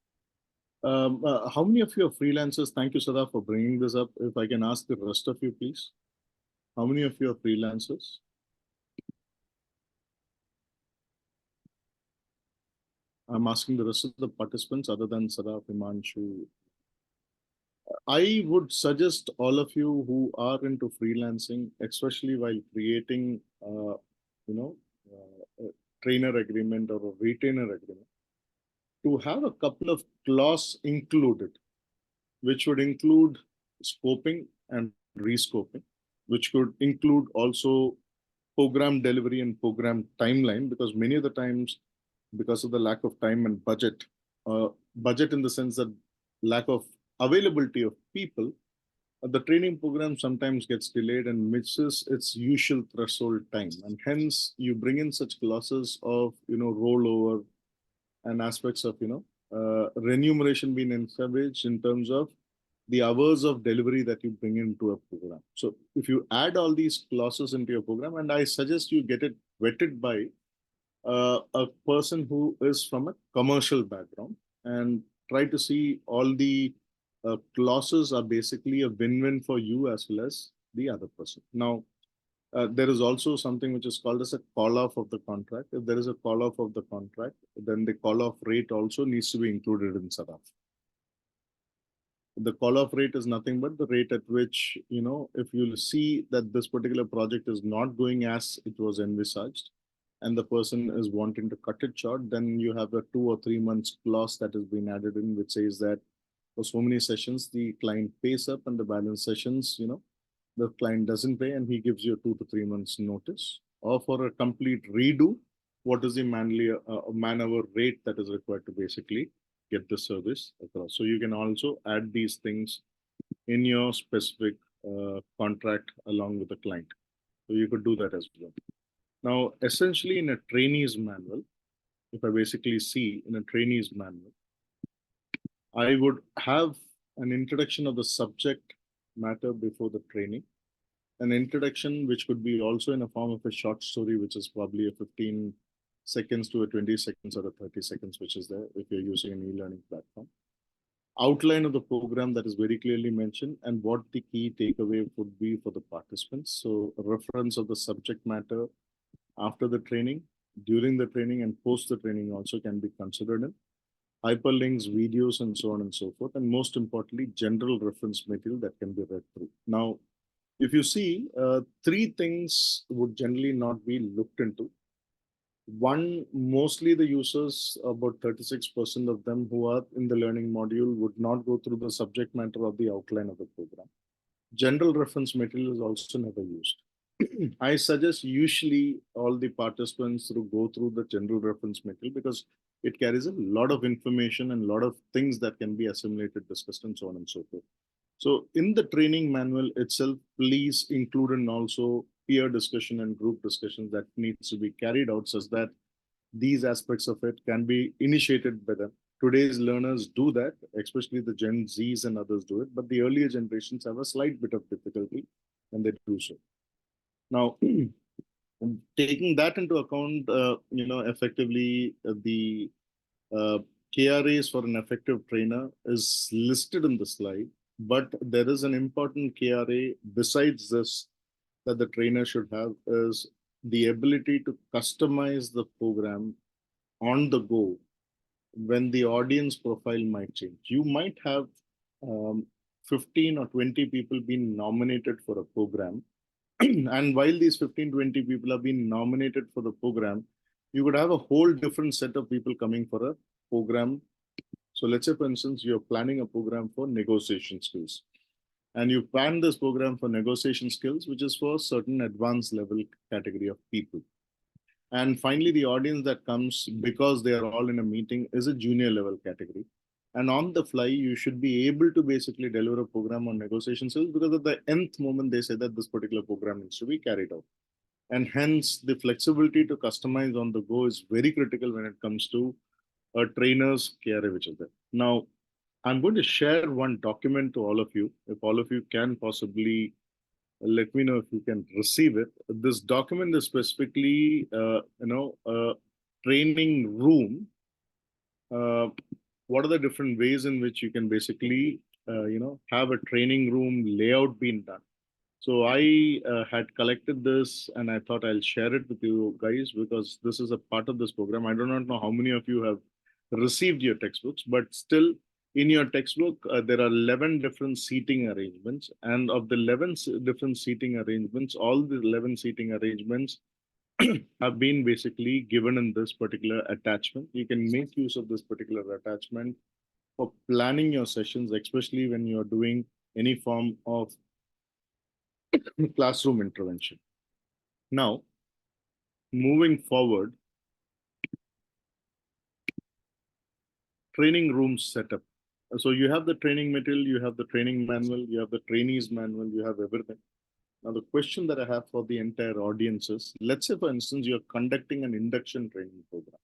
S1: how many of you are freelancers? Thank you, Sada, for bringing this up. If I can ask the rest of you, please. How many of you are freelancers? I'm asking the rest of the participants other than Sada, Himanshu. I would suggest all of you who are into freelancing, especially while creating, a trainer agreement or a retainer agreement, to have a couple of clause included, which would include scoping and rescoping, which could include also program delivery and program timeline, because many of the times, because of the lack of time and budget in the sense that lack of availability of people, the training program sometimes gets delayed and misses its usual threshold time. And hence you bring in such clauses of, rollover and aspects of, remuneration being encouraged in terms of the hours of delivery that you bring into a program. So if you add all these clauses into your program, and I suggest you get it vetted by a person who is from a commercial background, and try to see all the clauses are basically a win-win for you as well as the other person. Now, there is also something which is called as a call off of the contract. If there is a call off of the contract, then the call off rate also needs to be included in SADAF. The call off rate is nothing but the rate at which, if you see that this particular project is not going as it was envisaged, and the person is wanting to cut it short, then you have a 2 or 3 months clause that has been added in, which says that for so many sessions, the client pays up, and the balance sessions, the client doesn't pay, and he gives you a 2 to 3 months notice. Or for a complete redo, what is the man-hour rate that is required to basically get the service across. So you can also add these things in your specific contract along with the client. So you could do that as well. Now, essentially in a trainee's manual, if I basically see in a trainee's manual, I would have an introduction of the subject matter before the training, an introduction which could be also in a form of a short story, which is probably a 15 seconds to a 20 seconds or a 30 seconds, which is there if you're using an e-learning platform. Outline of the program that is very clearly mentioned and what the key takeaway would be for the participants. So a reference of the subject matter after the training, during the training, and post the training also can be considered in. Hyperlinks, videos, and so on and so forth. And most importantly, general reference material that can be read through. Now, if you see, 3 things would generally not be looked into. One, mostly the users, about 36% of them who are in the learning module would not go through the subject matter of the outline of the program. General reference material is also never used. I suggest usually all the participants to go through the general reference material because it carries a lot of information and a lot of things that can be assimilated, discussed, and so on and so forth. So in the training manual itself, please include in also peer discussion and group discussions that needs to be carried out such that these aspects of it can be initiated by them. Today's learners do that, especially the Gen Zs and others do it, but the earlier generations have a slight bit of difficulty when they do so. Now, taking that into account, effectively the KRAs for an effective trainer is listed in the slide, but there is an important KRA besides this that the trainer should have is the ability to customize the program on the go when the audience profile might change. You might have 15 or 20 people being nominated for a program. And while these 15, 20 people have been nominated for the program, you could have a whole different set of people coming for a program. So let's say, for instance, you're planning a program for negotiation skills. And you plan this program for negotiation skills, which is for certain advanced level category of people. And finally, the audience that comes because they are all in a meeting is a junior level category. And on the fly, you should be able to basically deliver a program on negotiation skills because at the nth moment, they say that this particular program needs to be carried out. And hence, the flexibility to customize on the go is very critical when it comes to a trainer's KRA, which is there. Now, I'm going to share one document to all of you. If all of you can possibly let me know if you can receive it. This document is specifically, a training room. What are the different ways in which you can basically, have a training room layout being done? So I had collected this and I thought I'll share it with you guys because this is a part of this program. I do not know how many of you have received your textbooks, but still in your textbook, there are 11 different seating arrangements. And of the 11 different seating arrangements, all the 11 seating arrangements have been basically given in this particular attachment. You can make use of this particular attachment for planning your sessions, especially when you're doing any form of classroom intervention. Now, moving forward, training room setup. So you have the training material, you have the training manual, you have the trainees manual, you have everything. Now, the question that I have for the entire audience is, let's say, for instance, you're conducting an induction training program.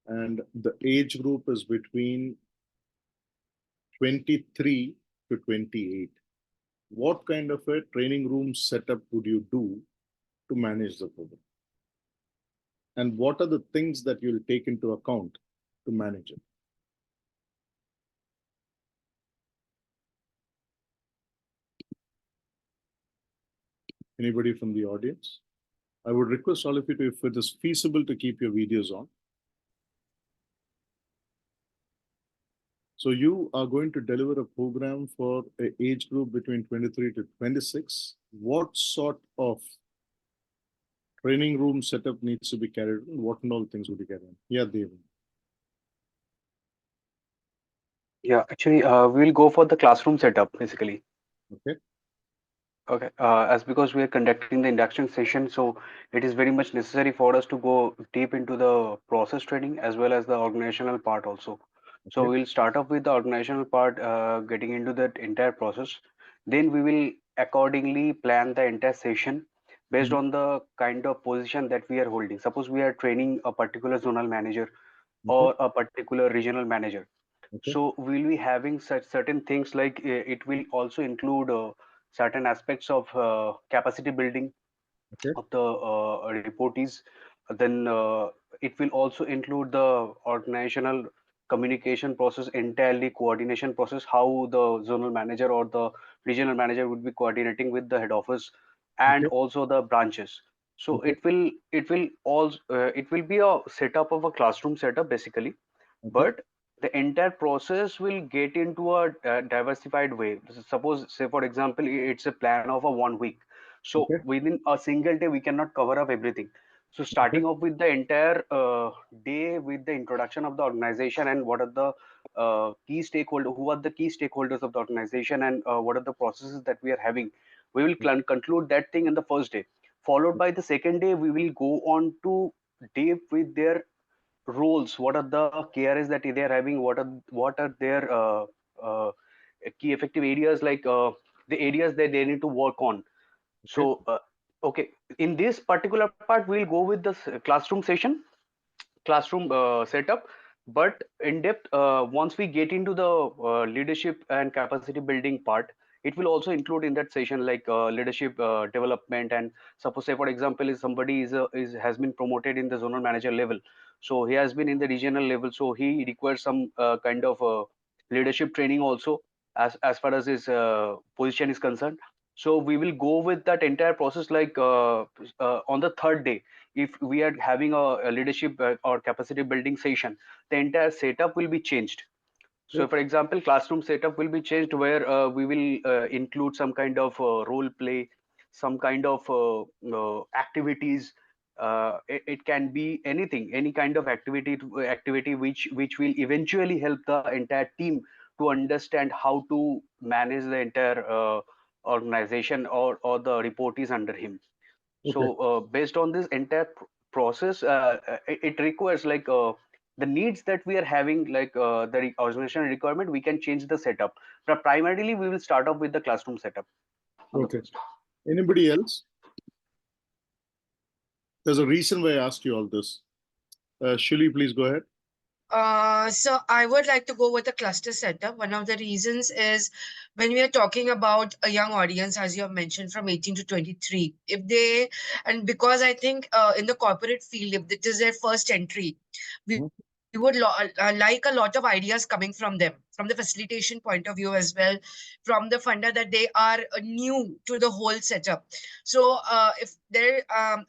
S1: And the age group is between 23 to 28. What kind of a training room setup would you do to manage the program? And what are the things that you'll take into account to manage it? Anybody from the audience? I would request all of you to, if it is feasible, to keep your videos on. So you are going to deliver a program for an age group between 23 to 26. What sort of training room setup needs to be carried on? What and all things will be carried on? Yeah, Dev.
S10: Yeah, actually, we'll go for the classroom setup basically.
S1: Okay.
S10: Okay, as because we are conducting the induction session, so it is very much necessary for us to go deep into the process training as well as the organizational part also. So
S1: Okay.
S10: we'll start off with the organizational part, getting into that entire process. Then we will accordingly plan the entire session based
S1: Mhm.
S10: on the kind of position that we are holding. Suppose we are training a particular zonal manager
S1: Okay.
S10: or a particular regional manager.
S1: Okay.
S10: So we'll be having such certain things like it will also include certain aspects of capacity building
S1: Okay.
S10: of the reportees. Then it will also include the organizational communication process, entirely coordination process, how the zonal manager or the regional manager would be coordinating with the head office and
S1: Okay.
S10: also the branches. So
S1: Okay.
S10: it will be a setup of a classroom setup basically,
S1: Okay.
S10: but the entire process will get into a diversified way. Suppose, say for example, it's a plan of a 1 week, so
S1: Okay.
S10: within a single day we cannot cover up everything. So
S1: Okay.
S10: starting off with the entire day with the introduction of the organization and what are the key stakeholders, who are the key stakeholders of the organization, and what are the processes that we are having, we will conclude that thing in the first day. Followed by the second day, we will go on to deep with their roles, what are the KRS that they are having, what are their uh, key effective areas, like the areas that they need to work on.
S1: Okay.
S10: So okay, in this particular part we'll go with the classroom session, classroom setup, but in depth once we get into the leadership and capacity building part, it will also include in that session like leadership development. And suppose, say for example, if somebody is has been promoted in the zonal manager level, so he has been in the regional level, so he requires some kind of leadership training also, as far as his position is concerned. So we will go with that entire process, like on the third day, if we are having a leadership or capacity building session, the entire setup will be changed. So
S1: Okay.
S10: for example, classroom setup will be changed where we will include some kind of role play, some kind of activities. It can be anything, any kind of activity which will eventually help the entire team to understand how to manage the entire organization, or the reportees under him. So
S1: Okay.
S10: based on this entire process, it requires like the needs that we are having, like the organization requirement, we can change the setup. But primarily, we will start off with the classroom setup on the
S1: Okay.
S10: first.
S1: Anybody else? There's a reason why I asked you all this. Shuli, please go ahead.
S6: So I would like to go with a cluster setup. One of the reasons is when we are talking about a young audience, as you have mentioned, from 18 to 23, if they, and because I think in the corporate field, if it is their first entry, we
S1: Mhm.
S6: we would like a lot of ideas coming from them, from the facilitation point of view as well, from the funder that they are new to the whole setup. So if there,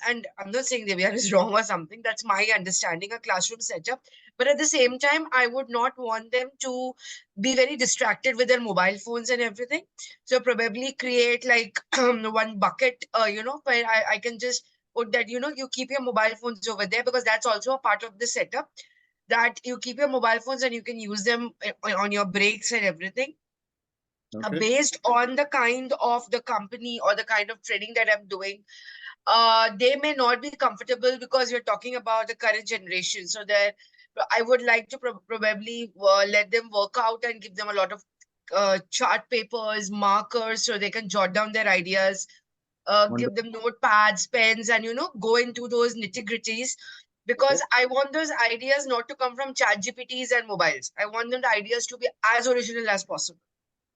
S6: and I'm not saying Devya is wrong or something, that's my understanding, a classroom setup. But at the same time, I would not want them to be very distracted with their mobile phones and everything. So probably create like one bucket, where I can just put that, you keep your mobile phones over there, because that's also a part of the setup, that you keep your mobile phones and you can use them on your breaks and everything.
S1: Okay.
S6: Based on the kind of the company or the kind of training that I'm doing, they may not be comfortable, because we're talking about the current generation. So that I would like to probably let them work out and give them a lot of chart papers, markers, so they can jot down their ideas, give
S1: Wonderful.
S6: them notepads, pens, and go into those nitty gritties.
S1: Okay.
S6: Because I want those ideas not to come from chat GPTs and mobiles. I want them the ideas to be as original as possible.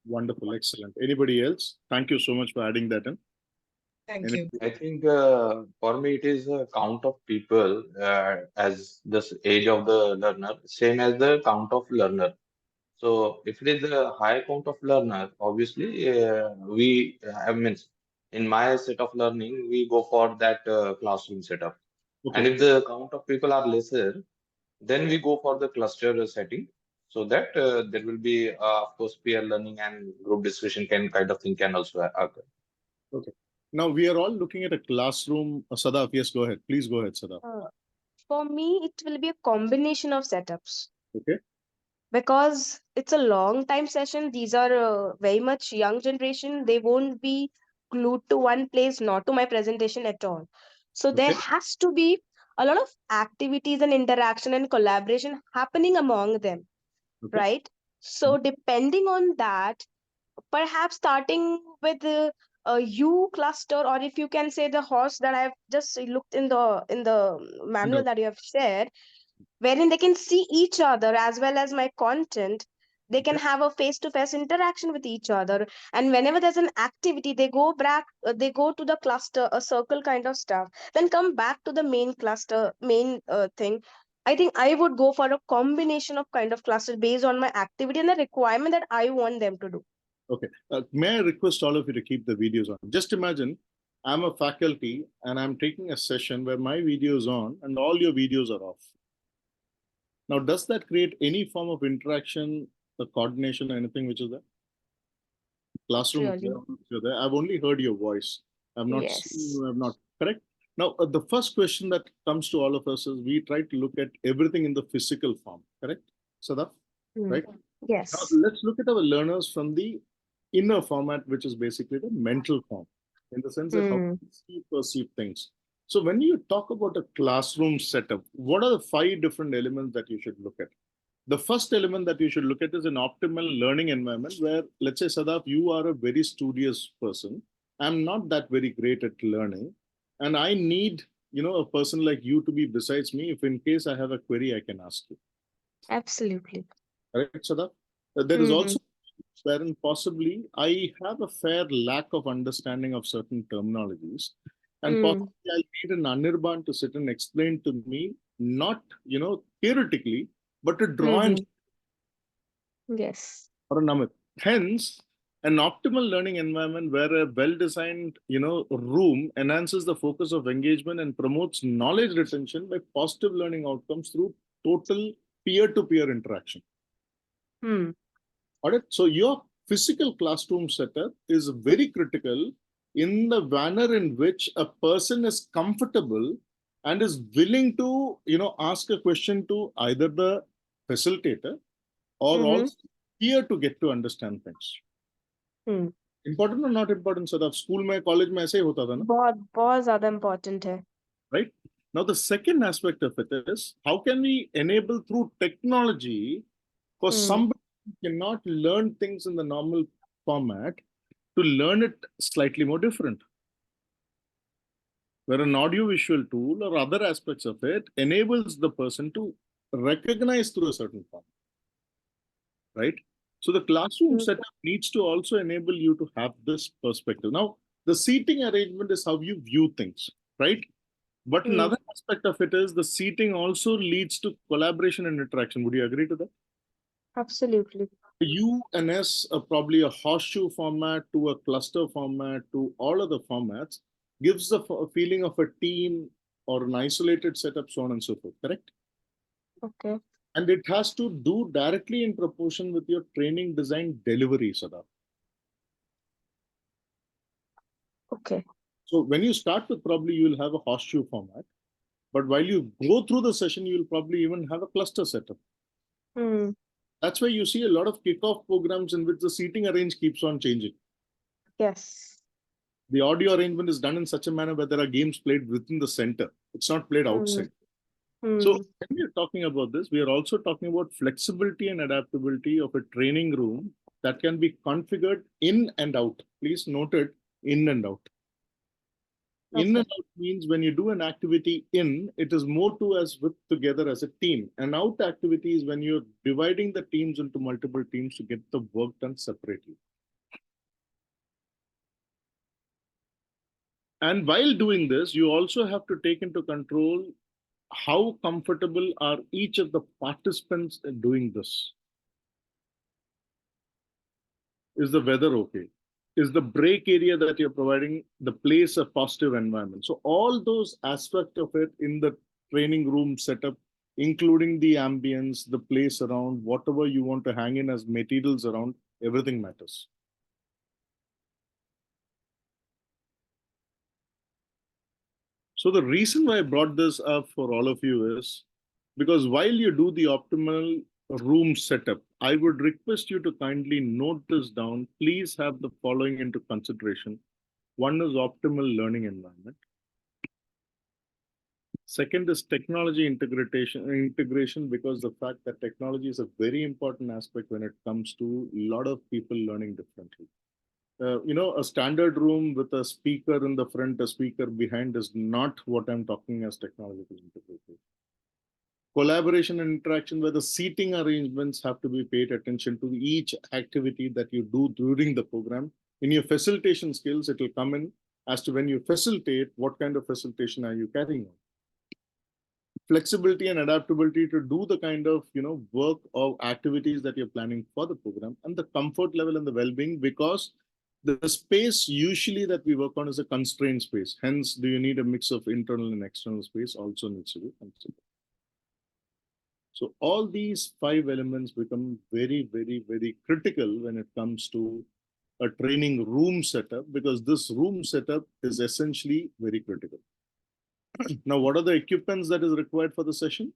S1: Wonderful. Excellent. Anybody else? Thank you so much for adding that in.
S6: Thank
S1: Any-
S6: you.
S4: I think for me it is a count of people as the age of the learner, same as the count of learner. So if it is a high count of learner, obviously we have means in my set of learning we go for that classroom setup. And
S1: Okay.
S4: if the count of people are lesser, then we go for the cluster setting, so that there will be of course peer learning and group discussion can kind of thing can also occur.
S1: Okay. Now we are all looking at a classroom. Sadaf, yes, go ahead. Please go ahead, Sadaf.
S9: For me, it will be a combination of setups
S1: Okay.
S9: because it's a long time session. These are very much young generation. They won't be glued to one place, not to my presentation at all. So there
S1: Okay.
S9: has to be a lot of activities and interaction and collaboration happening among them,
S1: Okay.
S9: right? So depending on that, perhaps starting with a U cluster, or if you can say the horse that I've just looked in the manual
S1: No.
S9: that you have shared, wherein they can see each other as well as my content. They can
S1: Okay.
S9: have a face-to-face interaction with each other, and whenever there's an activity, they go back. They go to the cluster, a circle kind of stuff, then come back to the main cluster, main thing. I think I would go for a combination of kind of cluster based on my activity and the requirement that I want them to do.
S1: Okay. May I request all of you to keep the videos on? Just imagine I'm a faculty and I'm taking a session where my video is on and all your videos are off. Now, does that create any form of interaction, the coordination, anything which is there? Classroom is
S9: Really.
S1: there, you're there. I've only heard your voice. I've not seen
S9: Yes.
S1: you, I've not, correct? Now, the first question that comes to all of us is we try to look at everything in the physical form, correct? Sadaf, right? Now,
S9: Yes.
S1: let's look at our learners from the inner format, which is basically the mental form, in the sense that how we perceive things. So when you talk about a classroom setup, what are the 5 different elements that you should look at? The first element that you should look at is an optimal learning environment where, let's say, Sadaf, you are a very studious person. I'm not that very great at learning. And I need, a person like you to be besides me if in case I have a query, I can ask you.
S9: Absolutely.
S1: Correct, Sadaf? There is also wherein possibly I have a fair lack of understanding of certain terminologies. And possibly I'll need an Anirban to sit and explain to me, not, theoretically, but to draw and
S9: Yes.
S1: or a Namit. Hence, an optimal learning environment where a well-designed, room enhances the focus of engagement and promotes knowledge retention by positive learning outcomes through total peer-to-peer interaction. All right. So your physical classroom setup is very critical in the manner in which a person is comfortable and is willing to, ask a question to either the facilitator or also here to get to understand things. Important or not important, Sadaf? School में, college में ऐसे ही होता था ना?
S9: बहुत ज़्यादा important है.
S1: Right? Now, the second aspect of it is how can we enable through technology for somebody who cannot learn things in the normal format to learn it slightly more different. Where an audio-visual tool or other aspects of it enables the person to recognize through a certain form. Right? So the classroom setup needs to also enable you to have this perspective. Now, the seating arrangement is how you view things, right? But another aspect of it is the seating also leads to collaboration and interaction. Would you agree to that?
S9: Absolutely.
S1: U and S are probably a horseshoe format to a cluster format to all other formats gives the feeling of a team or an isolated setup, so on and so forth, correct?
S9: Okay.
S1: And it has to do directly in proportion with your training design delivery, Sadaf.
S9: Okay.
S1: So when you start with probably you'll have a horseshoe format, but while you go through the session, you'll probably even have a cluster setup. That's why you see a lot of kickoff programs in which the seating arrange keeps on changing.
S9: Yes.
S1: The audio arrangement is done in such a manner where there are games played within the center. It's not played outside. So when we're talking about this, we are also talking about flexibility and adaptability of a training room that can be configured in and out. Please note it, in and out. In and out means when you do an activity in, it is more to us with together as a team. And out activity is when you're dividing the teams into multiple teams to get the work done separately. And while doing this, you also have to take into control how comfortable are each of the participants in doing this. Is the weather okay? Is the break area that you're providing the place a positive environment? So all those aspects of it in the training room setup, including the ambience, the place around, whatever you want to hang in as materials around, everything matters. So the reason why I brought this up for all of you is because while you do the optimal room setup, I would request you to kindly note this down. Please have the following into consideration. One is optimal learning environment. Second is technology integration, because the fact that technology is a very important aspect when it comes to a lot of people learning differently. A standard room with a speaker in the front, a speaker behind is not what I'm talking as technological integration. Collaboration and interaction, where the seating arrangements have to be paid attention to each activity that you do during the program. In your facilitation skills, it will come in as to when you facilitate, what kind of facilitation are you carrying on. Flexibility and adaptability to do the kind of work or activities that you're planning for the program, and the comfort level and the well-being, because the space usually that we work on is a constrained space. Hence, do you need a mix of internal and external space also needs to be considered. So all these 5 elements become very, very, very critical when it comes to a training room setup, because this room setup is essentially very critical. Now, what are the equipments that is required for the session?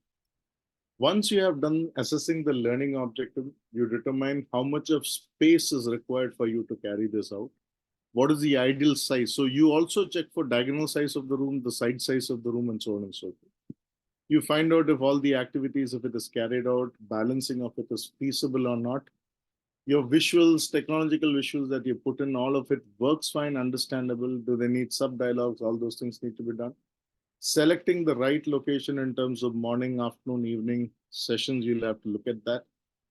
S1: Once you have done assessing the learning objective, you determine how much of space is required for you to carry this out. What is the ideal size? So you also check for diagonal size of the room, the side size of the room, and so on and so forth. You find out if all the activities, if it is carried out, balancing of it is feasible or not. Your visuals, technological visuals that you put in, all of it works fine, understandable. Do they need sub-dialogues? All those things need to be done. Selecting the right location in terms of morning, afternoon, evening sessions, you'll have to look at that.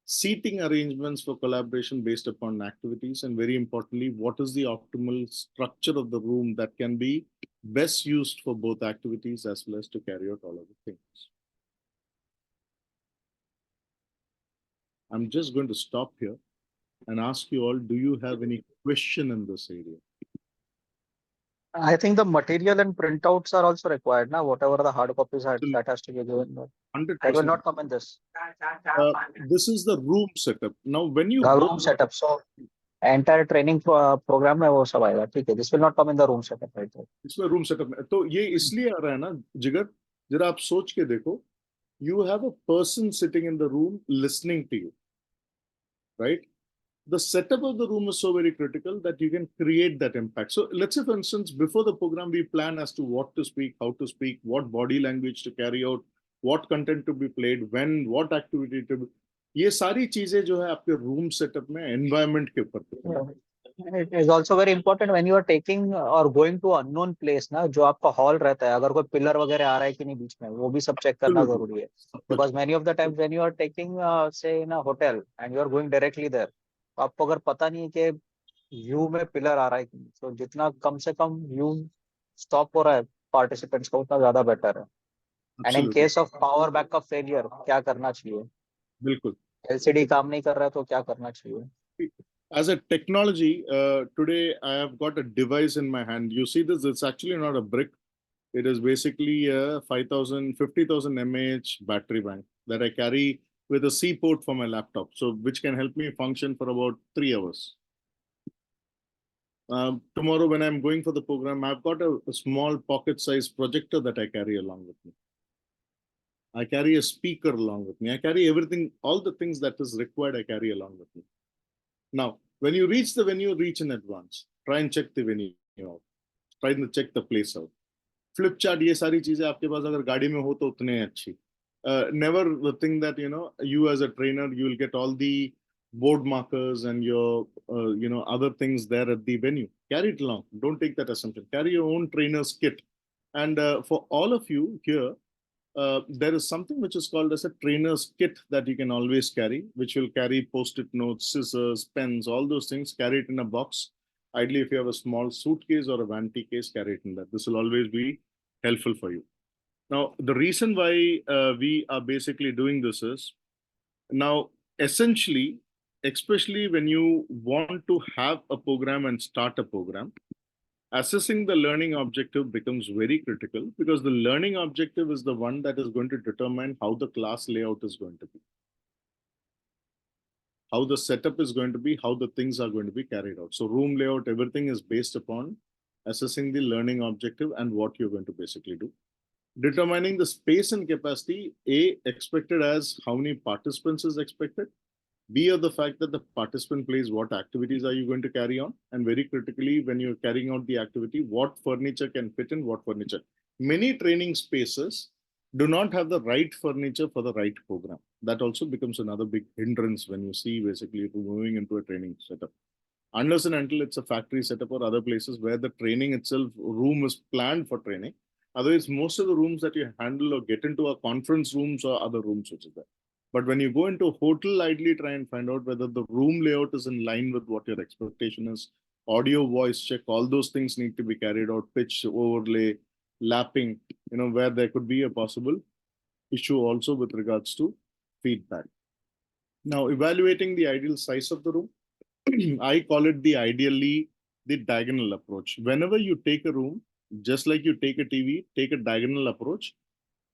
S1: Seating arrangements for collaboration based upon activities, and very importantly, what is the optimal structure of the room that can be best used for both activities as well as to carry out all of the things. I'm just going to stop here and ask you all, do you have any question in this area?
S11: I think the material and printouts are also required now. Whatever the hard copies are, that has to be given.
S1: 100%.
S11: That will not come in this.
S1: This is the room setup. Now, when you
S11: The room setup. So entire training program में वो सब आएगा. ठीक है. This will not come in the room setup, right?
S1: इसमें room setup में तो ये इसलिए आ रहा है ना जिगर, जरा आप सोच के देखो. You have a person sitting in the room listening to you, right? The setup of the room is so very critical that you can create that impact. So let's say, for instance, before the program, we plan as to what to speak, how to speak, what body language to carry out, what content to be played, when, what activity to be. ये सारी चीजें जो है आपके room setup में environment के ऊपर.
S11: It is also very important when you are taking or going to unknown place ना, जो आपका hall रहता है, अगर कोई pillar वगैरह आ रहा है कि नहीं बीच में, वो भी सब check करना जरूरी है. Because many of the times when you are taking say in a hotel and you are going directly there, तो आपको अगर पता नहीं है कि view में pillar आ रहा है कि नहीं, तो जितना कम से कम view stop हो रहा है participants का उतना ज़्यादा better है. And in case of power backup failure, क्या करना चाहिए?
S1: बिल्कुल.
S11: LCD काम नहीं कर रहा है तो क्या करना चाहिए?
S1: As a technology, today I have got a device in my hand. You see this, it's actually not a brick. It is basically a 50,000 mAh battery bank that I carry with a C port for my laptop, so which can help me function for about 3 hours. Tomorrow when I'm going for the program, I've got a small pocket-sized projector that I carry along with me. I carry a speaker along with me. I carry everything, all the things that is required, I carry along with me. Now, when you reach the venue, reach in advance. Try and check the venue out. Try and check the place out. Flip chart, ये सारी चीजें आपके पास अगर गाड़ी में हो तो उतने अच्छी. Never think that you as a trainer you will get all the board markers and your other things there at the venue. Carry it along. Don't take that assumption. Carry your own trainer's kit. And for all of you here, there is something which is called as a trainer's kit that you can always carry, which will carry post-it notes, scissors, pens, all those things. Carry it in a box. Ideally, if you have a small suitcase or a vanity case, carry it in that. This will always be helpful for you. Now, the reason why we are basically doing this is, now, essentially, especially when you want to have a program and start a program, assessing the learning objective becomes very critical, because the learning objective is the one that is going to determine how the class layout is going to be, how the setup is going to be, how the things are going to be carried out. So room layout, everything is based upon assessing the learning objective and what you're going to basically do. Determining the space and capacity, A, expected as how many participants is expected. B, of the fact that the participant plays, what activities are you going to carry on? And very critically, when you're carrying out the activity, what furniture can fit in what furniture. Many training spaces do not have the right furniture for the right program. That also becomes another big hindrance when you see basically moving into a training setup. Unless and until it's a factory setup or other places where the training itself room is planned for training. Otherwise, most of the rooms that you handle or get into are conference rooms or other rooms which is there. But when you go into a hotel, ideally try and find out whether the room layout is in line with what your expectation is. Audio, voice check, all those things need to be carried out. Pitch, overlay, lapping, where there could be a possible issue also with regards to feedback. Now, evaluating the ideal size of the room, I call it the diagonal approach. Whenever you take a room, just like you take a TV, take a diagonal approach.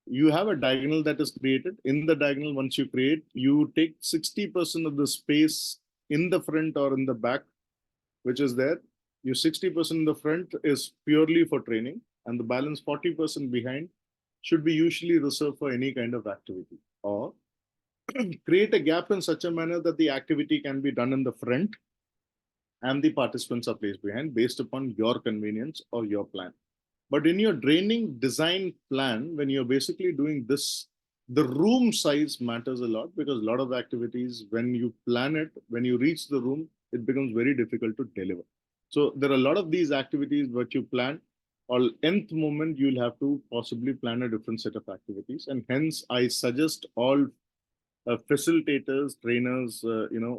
S1: You have a diagonal that is created. In the diagonal, once you create, you take 60% of the space in the front or in the back, which is there. Your 60% in the front is purely for training, and the balance 40% behind should be usually reserved for any kind of activity. Or create a gap in such a manner that the activity can be done in the front and the participants are placed behind based upon your convenience or your plan. But in your training design plan, when you're basically doing this, the room size matters a lot, because a lot of activities, when you plan it, when you reach the room, it becomes very difficult to deliver. So there are a lot of these activities that you plan, or nth moment, you'll have to possibly plan a different set of activities. And hence, I suggest all facilitators, trainers,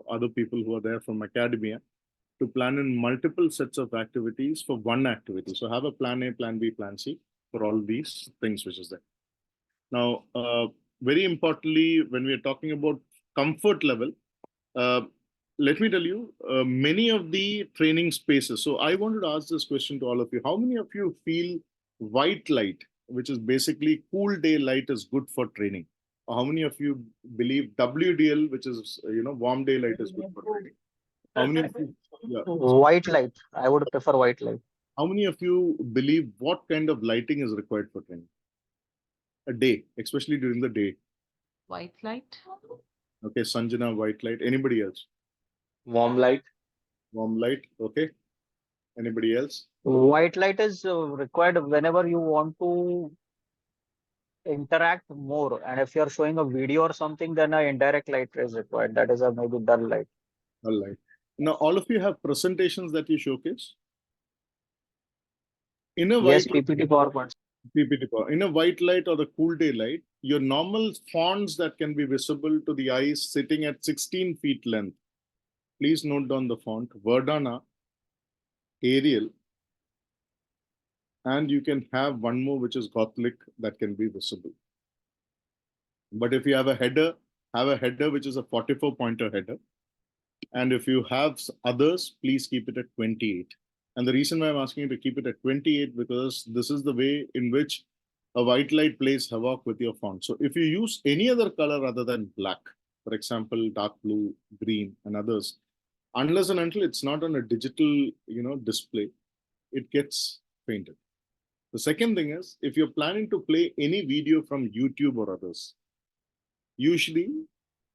S1: other people who are there from academia, to plan in multiple sets of activities for one activity. So have a plan A, plan B, plan C for all these things which is there. Now, very importantly, when we are talking about comfort level, let me tell you, many of the training spaces. So I wanted to ask this question to all of you. How many of you feel white light, which is basically cool day light, is good for training? Or how many of you believe WDL, which is, warm day light, is good for training? How many of you? Yeah.
S11: White light. I would prefer white light.
S1: How many of you believe what kind of lighting is required for training? A day, especially during the day.
S3: White light.
S1: Okay, Sanjana, white light. Anybody else?
S12: Warm light.
S1: Warm light. Okay. Anybody else?
S11: White light is required whenever you want to interact more. And if you're showing a video or something, then an indirect light is required. That is a maybe dull light.
S1: Dull light. Now, all of you have presentations that you showcase? In a
S11: Yes,
S1: white
S11: PPT PowerPoint.
S1: PPT power. In a white light or the cool day light, your normal fonts that can be visible to the eyes sitting at 16 feet length. Please note down the font, Verdana, Arial, and you can have one more which is Gothic that can be visible. But if you have a header which is a 44-pointer header. And if you have others, please keep it at 28. And the reason why I'm asking you to keep it at 28, because this is the way in which a white light plays havoc with your font. So if you use any other color other than black, for example, dark blue, green, and others, unless and until it's not on a digital, display, it gets painted. The second thing is, if you're planning to play any video from YouTube or others, usually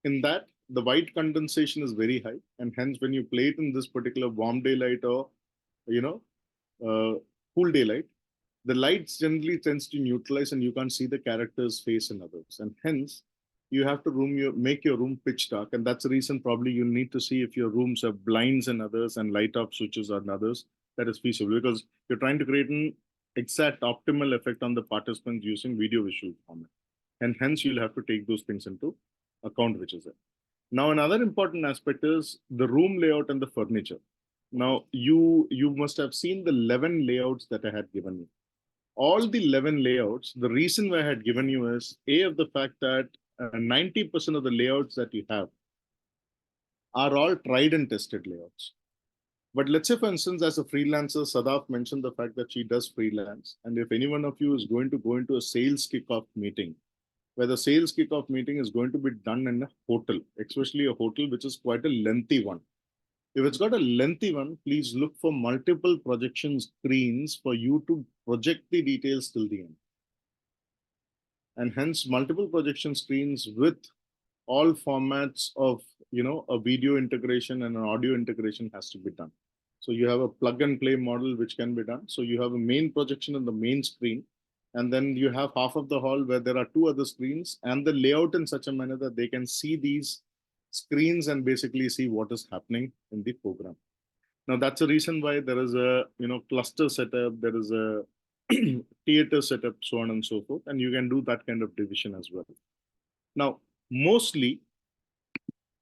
S1: in that, the white condensation is very high, and hence when you play it in this particular warm daylight or cool daylight, the lights generally tends to neutralize and you can't see the character's face in others, and hence you have to make your room pitch dark. And that's the reason probably you need to see if your rooms have blinds and others and light up switches and others, that is feasible, because you're trying to create an exact optimal effect on the participants using video visual format, and hence you'll have to take those things into account, which is it. Now, another important aspect is the room layout and the furniture. Now, you must have seen the 11 layouts that I had given you. All the 11 layouts, the reason why I had given you is, A, of the fact that 90% of the layouts that you have are all tried and tested layouts. But let's say, for instance, as a freelancer, Sadaf mentioned the fact that she does freelance. And if any one of you is going to go into a sales kickoff meeting, where the sales kickoff meeting is going to be done in a hotel, especially a hotel which is quite a lengthy one. If it's got a lengthy one, please look for multiple projection screens for you to project the details till the end. And hence multiple projection screens with all formats of, a video integration and an audio integration has to be done. So you have a plug and play model which can be done. So you have a main projection on the main screen, and then you have half of the hall where there are two other screens, and the layout in such a manner that they can see these screens and basically see what is happening in the program. Now that's the reason why there is a cluster setup, there is a theater setup, so on and so forth, and you can do that kind of division as well. Now, mostly,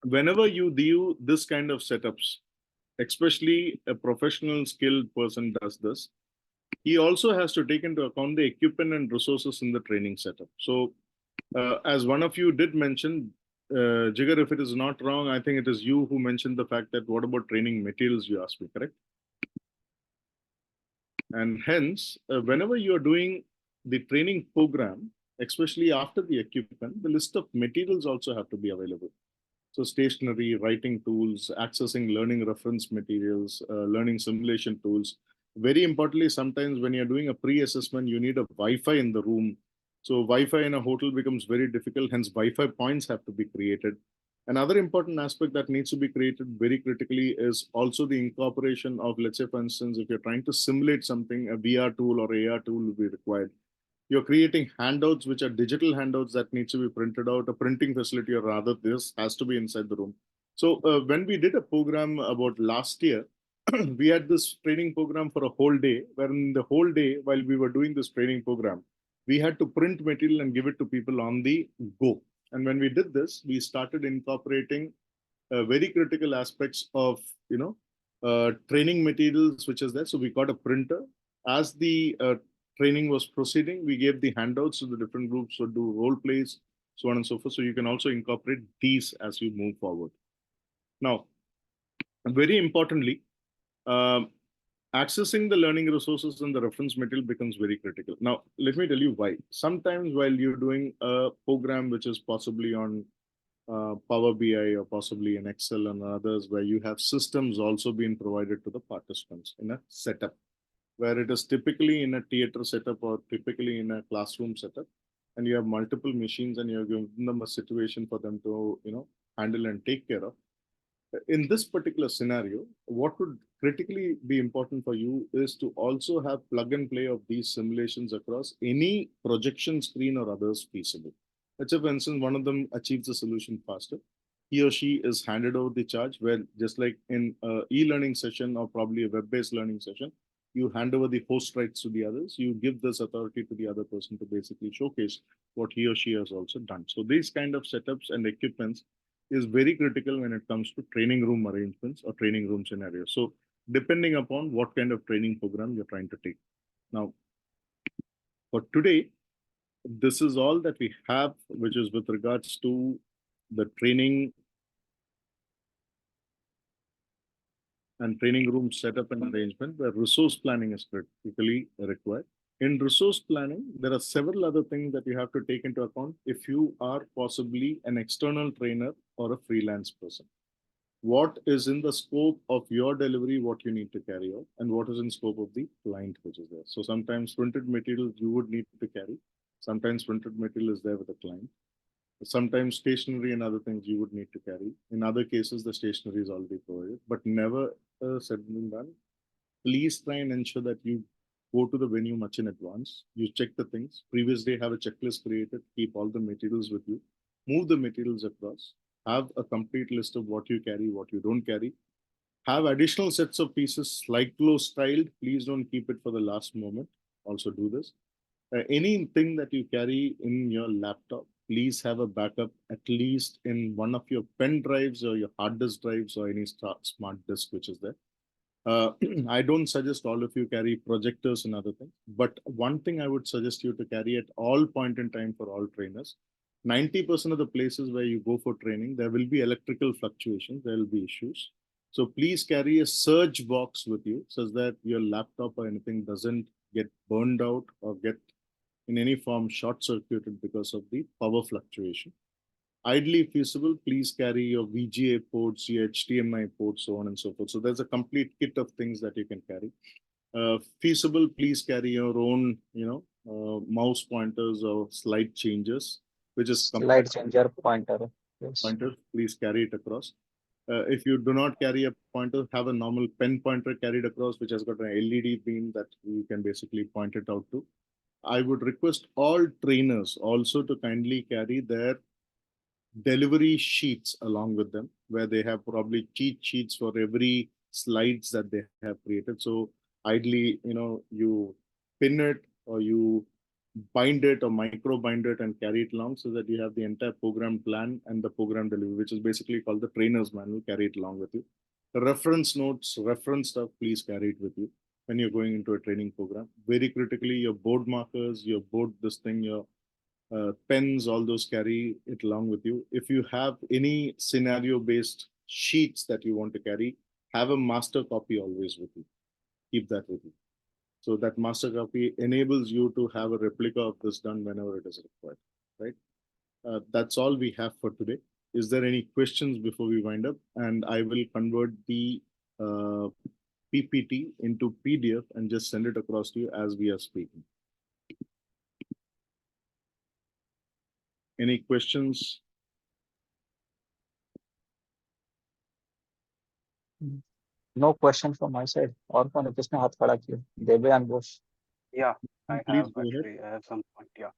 S1: whenever you do this kind of setups, especially a professional skilled person does this, he also has to take into account the equipment and resources in the training setup. So, as one of you did mention, Jigar, if it is not wrong, I think it is you who mentioned the fact that what about training materials, you asked me, correct? And hence, whenever you are doing the training program, especially after the equipment, the list of materials also have to be available. So stationery, writing tools, accessing learning reference materials, learning simulation tools. Very importantly, sometimes when you're doing a pre-assessment, you need a Wi-Fi in the room. So Wi-Fi in a hotel becomes very difficult, hence Wi-Fi points have to be created. Another important aspect that needs to be created very critically is also the incorporation of, let's say, for instance, if you're trying to simulate something, a VR tool or AR tool will be required. You're creating handouts, which are digital handouts that needs to be printed out, a printing facility, or rather this has to be inside the room. So when we did a program about last year, we had this training program for a whole day, wherein the whole day while we were doing this training program, we had to print material and give it to people on the go. And when we did this, we started incorporating very critical aspects of, training materials, which is there. So we got a printer. As the training was proceeding, we gave the handouts to the different groups to do role plays, so on and so forth. So you can also incorporate these as you move forward. Now, very importantly, accessing the learning resources and the reference material becomes very critical. Now, let me tell you why. Sometimes while you're doing a program which is possibly on Power BI or possibly in Excel and others, where you have systems also being provided to the participants in a setup, where it is typically in a theater setup or typically in a classroom setup, and you have multiple machines and you're giving them a situation for them to, handle and take care of. In this particular scenario, what would critically be important for you is to also have plug and play of these simulations across any projection screen or others feasible. Let's say, for instance, one of them achieves the solution faster. He or she is handed over the charge, where just like in an e-learning session or probably a web-based learning session, you hand over the host rights to the others. You give this authority to the other person to basically showcase what he or she has also done. So these kind of setups and equipments is very critical when it comes to training room arrangements or training room scenarios. So depending upon what kind of training program you're trying to take. Now, for today, this is all that we have, which is with regards to the training and training room setup and arrangement, where resource planning is critically required. In resource planning, there are several other things that you have to take into account if you are possibly an external trainer or a freelance person. What is in the scope of your delivery, what you need to carry out, and what is in scope of the client, which is there. So sometimes printed material you would need to carry. Sometimes printed material is there with the client. Sometimes stationery and other things you would need to carry. In other cases, the stationery is already provided, but never said and done. Please try and ensure that you go to the venue much in advance. You check the things. Previous day, have a checklist created. Keep all the materials with you. Move the materials across. Have a complete list of what you carry, what you don't carry. Have additional sets of pieces cyclo styled. Please don't keep it for the last moment. Also do this. Anything that you carry in your laptop, please have a backup at least in one of your pen drives or your hard disk drives or any smart disk which is there. I don't suggest all of you carry projectors and other things, but one thing I would suggest you to carry at all point in time for all trainers, 90% of the places where you go for training, there will be electrical fluctuations, there will be issues. So please carry a surge box with you so that your laptop or anything doesn't get burned out or get in any form short circuited because of the power fluctuation. Ideally feasible, please carry your VGA ports, your HDMI ports, so on and so forth. So there's a complete kit of things that you can carry. Feasible, please carry your own, mouse pointers or slide changers, which is
S11: Slide changer pointer. Yes.
S1: pointer. Please carry it across. If you do not carry a pointer, have a normal pen pointer carried across, which has got an LED beam that you can basically point it out to. I would request all trainers also to kindly carry their delivery sheets along with them, where they have probably cheat sheets for every slides that they have created. So ideally, you pin it or you bind it or micro bind it and carry it along, so that you have the entire program plan and the program delivery, which is basically called the trainer's manual. Carry it along with you. The reference notes, reference stuff, please carry it with you when you're going into a training program. Very critically, your board markers, your board, your pens, all those, carry it along with you. If you have any scenario based sheets that you want to carry, have a master copy always with you. Keep that with you. So that master copy enables you to have a replica of this done whenever it is required, right? That's all we have for today. Is there any questions before we wind up? And I will convert the PPT into PDF and just send it across to you as we are speaking. Any questions?
S11: No question from my side. और कौन है किसने हाथ खड़ा किया? देवे and Bosch.
S10: Yeah, I
S1: Please
S10: have
S1: go ahead.
S10: actually. I have some point. Yeah.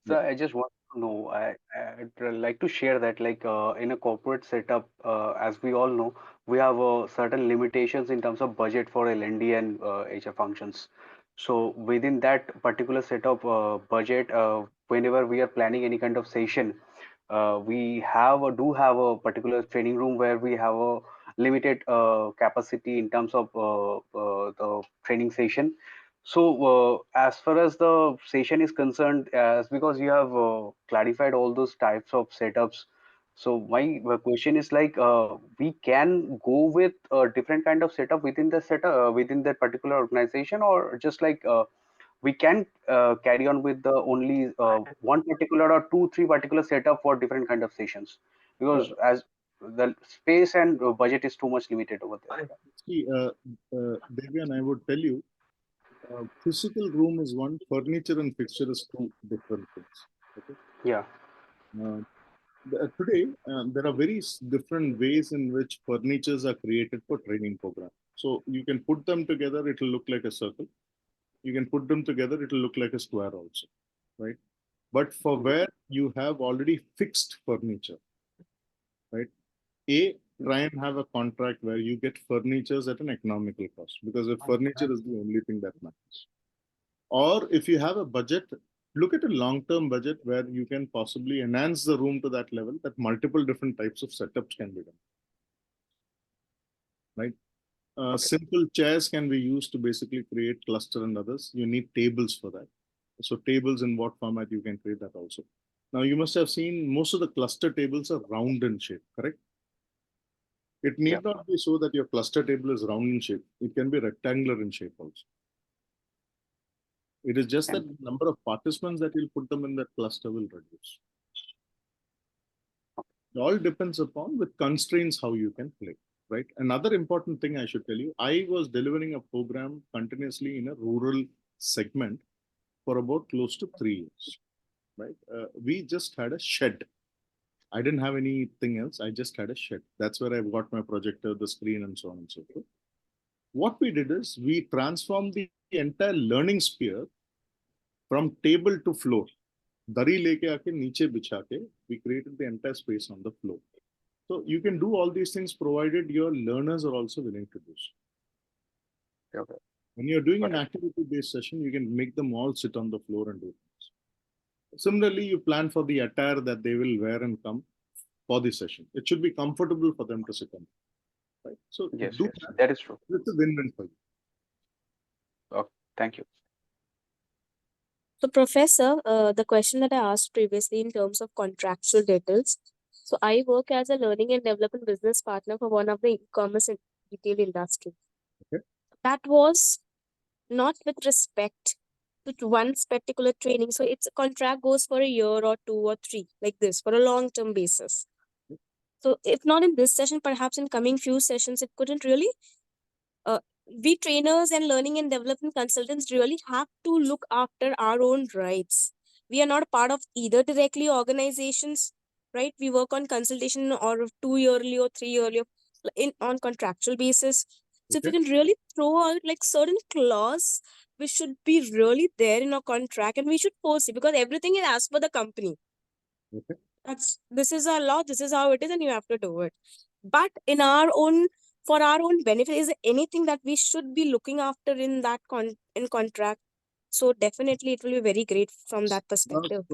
S10: So I just want to know. I'd like to share that, like, in a corporate setup, as we all know, we have certain limitations in terms of budget for L&D and HR functions. So within that particular setup budget, whenever we are planning any kind of session, we do have a particular training room where we have a limited capacity in terms of the training session. So, as far as the session is concerned, as because you have clarified all those types of setups, so my question is like, we can go with a different kind of setup within the setup within that particular organization, or just like we can carry on with the only one particular or two, three particular setup for different kind of sessions, because as the space and budget is too much limited over there.
S1: See, Devian, I would tell you, physical room is one, furniture and fixture is two different things. Okay.
S10: Yeah.
S1: Today, there are very different ways in which furnitures are created for training program. So you can put them together, it will look like a circle. You can put them together, it will look like a square also, right? But for where you have already fixed furniture, right? Try and have a contract where you get furnitures at an economical cost, because if furniture is the only thing that matters. Or if you have a budget, look at a long-term budget where you can possibly enhance the room to that level that multiple different types of setups can be done. Right? Simple chairs can be used to basically create cluster and others. You need tables for that. So tables in what format you can create that also. Now you must have seen most of the cluster tables are round in shape, correct? It need not be so that your cluster table is round in shape. It can be rectangular in shape also. It is just that the number of participants that you'll put them in that cluster will reduce. It all depends upon with constraints how you can play, right? Another important thing I should tell you, I was delivering a program continuously in a rural segment for about close to 3 years, right? We just had a shed. I didn't have anything else. I just had a shed. That's where I got my projector, the screen, and so on and so forth. What we did is we transformed the entire learning sphere from table to floor. Dari leke aake niche bichha ke, we created the entire space on the floor. So you can do all these things provided your learners are also willing to do so.
S10: Okay.
S1: When you're doing an activity-based session, you can make them all sit on the floor and do things. Similarly, you plan for the attire that they will wear and come for the session. It should be comfortable for them to sit on. Right? So
S10: Yes,
S1: do
S10: that is true.
S1: It's a win-win for you.
S10: Okay, thank you.
S9: So, Professor, the question that I asked previously in terms of contractual details. So, I work as a learning and development business partner for one of the e-commerce and retail industry.
S1: Okay.
S9: That was not with respect to one particular training. So it's a contract goes for a year or 2 or 3, like this, for a long-term basis. So if not in this session, perhaps in coming few sessions, it couldn't really. We trainers and learning and development consultants really have to look after our own rights. We are not a part of either directly organizations, right? We work on consultation or 2 yearly or 3 yearly on contractual basis. So if you
S1: Okay.
S9: can really throw out like certain clause which should be really there in our contract, and we should force it, because everything is as per the company.
S1: Okay.
S9: This is our law, this is how it is, and you have to do it. But in our own, for our own benefit, is there anything that we should be looking after in that contract? So definitely it will be very great from that perspective.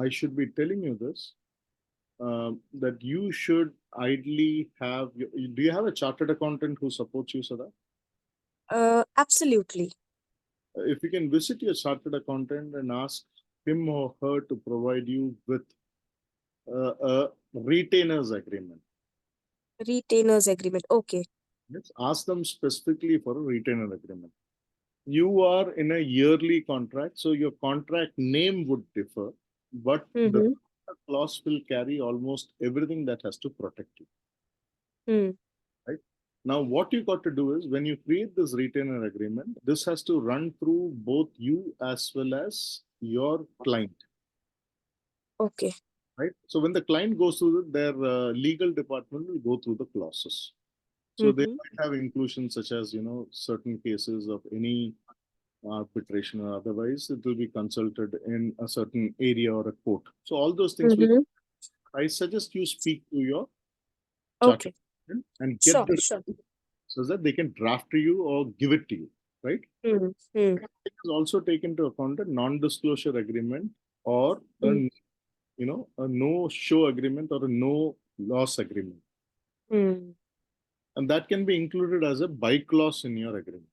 S1: I should be telling you this, that you should ideally have. Do you have a chartered accountant who supports you, Sada?
S9: Absolutely.
S1: If you can visit your chartered accountant and ask him or her to provide you with a retainer's agreement.
S9: Retainer's agreement. Okay.
S1: Let's ask them specifically for a retainer agreement. You are in a yearly contract, so your contract name would differ, but the clause will carry almost everything that has to protect you. Right? Now, what you got to do is when you create this retainer agreement, this has to run through both you as well as your client.
S9: Okay.
S1: Right? So when the client goes through it, their legal department will go through the clauses. So they might have inclusions such as, certain cases of any arbitration or otherwise, it will be consulted in a certain area or a court. So all those things will, I suggest you speak to your chartered accountant and get so that they can draft to you or give it to you, right? It is also take into account a non-disclosure agreement or a no-show agreement or a no-loss agreement. And that can be included as a by clause in your agreement.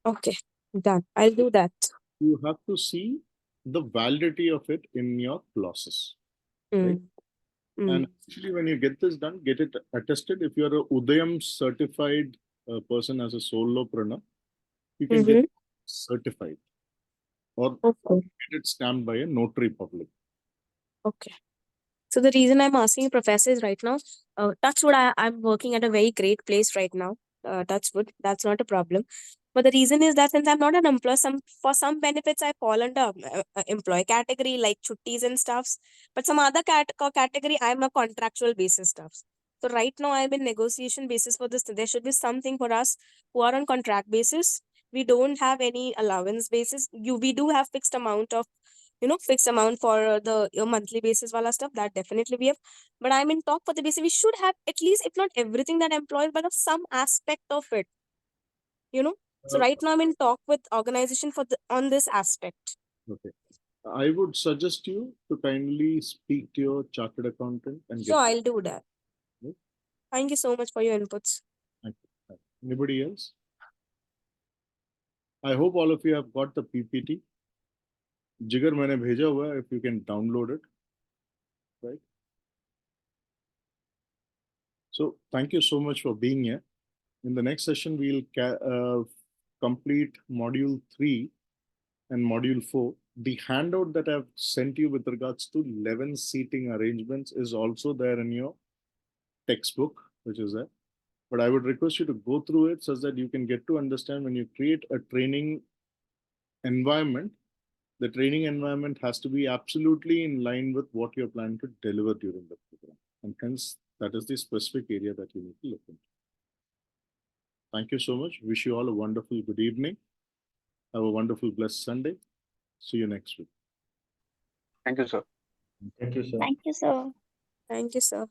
S9: Okay, done. I'll do that.
S1: You have to see the validity of it in your clauses. Right? And actually, when you get this done, get it attested. If you're a Udayam certified person as a solopreneur, you can get it certified or get it stamped by a notary public.
S9: Okay. So the reason I'm asking Professor is right now, touch wood, I'm working at a very great place right now. Touch wood, that's not a problem. But the reason is that since I'm not an employee, for some benefits I fall under employee category like chuttis and stuffs. But some other category, I'm a contractual basis stuffs. So right now I'm in negotiation basis for this. There should be something for us who are on contract basis. We don't have any allowance basis. We do have fixed amount of, fixed amount for the monthly basis wala stuff, that definitely we have. But I'm in talk for the basis. We should have at least, if not everything that employees, but of some aspect of it. So right now I'm in talk with organization on this aspect.
S1: Okay. I would suggest you to kindly speak to your chartered accountant and
S9: Sure, I'll do that.
S1: Right?
S9: Thank you so much for your inputs.
S1: Thank you. Anybody else? I hope all of you have got the PPT. Jigar मैंने भेजा हुआ है, if you can download it, right? So thank you so much for being here. In the next session, we'll complete module 3 and module 4. The handout that I've sent you with regards to 11 seating arrangements is also there in your textbook, which is there. But I would request you to go through it so that you can get to understand when you create a training environment, the training environment has to be absolutely in line with what you're planning to deliver during the program. And hence, that is the specific area that you need to look into. Thank you so much. Wish you all a wonderful good evening. Have a wonderful, blessed Sunday. See you next week.
S10: Thank you, sir.
S5: Thank you, sir.
S7: Thank you, sir.
S9: Thank you, sir.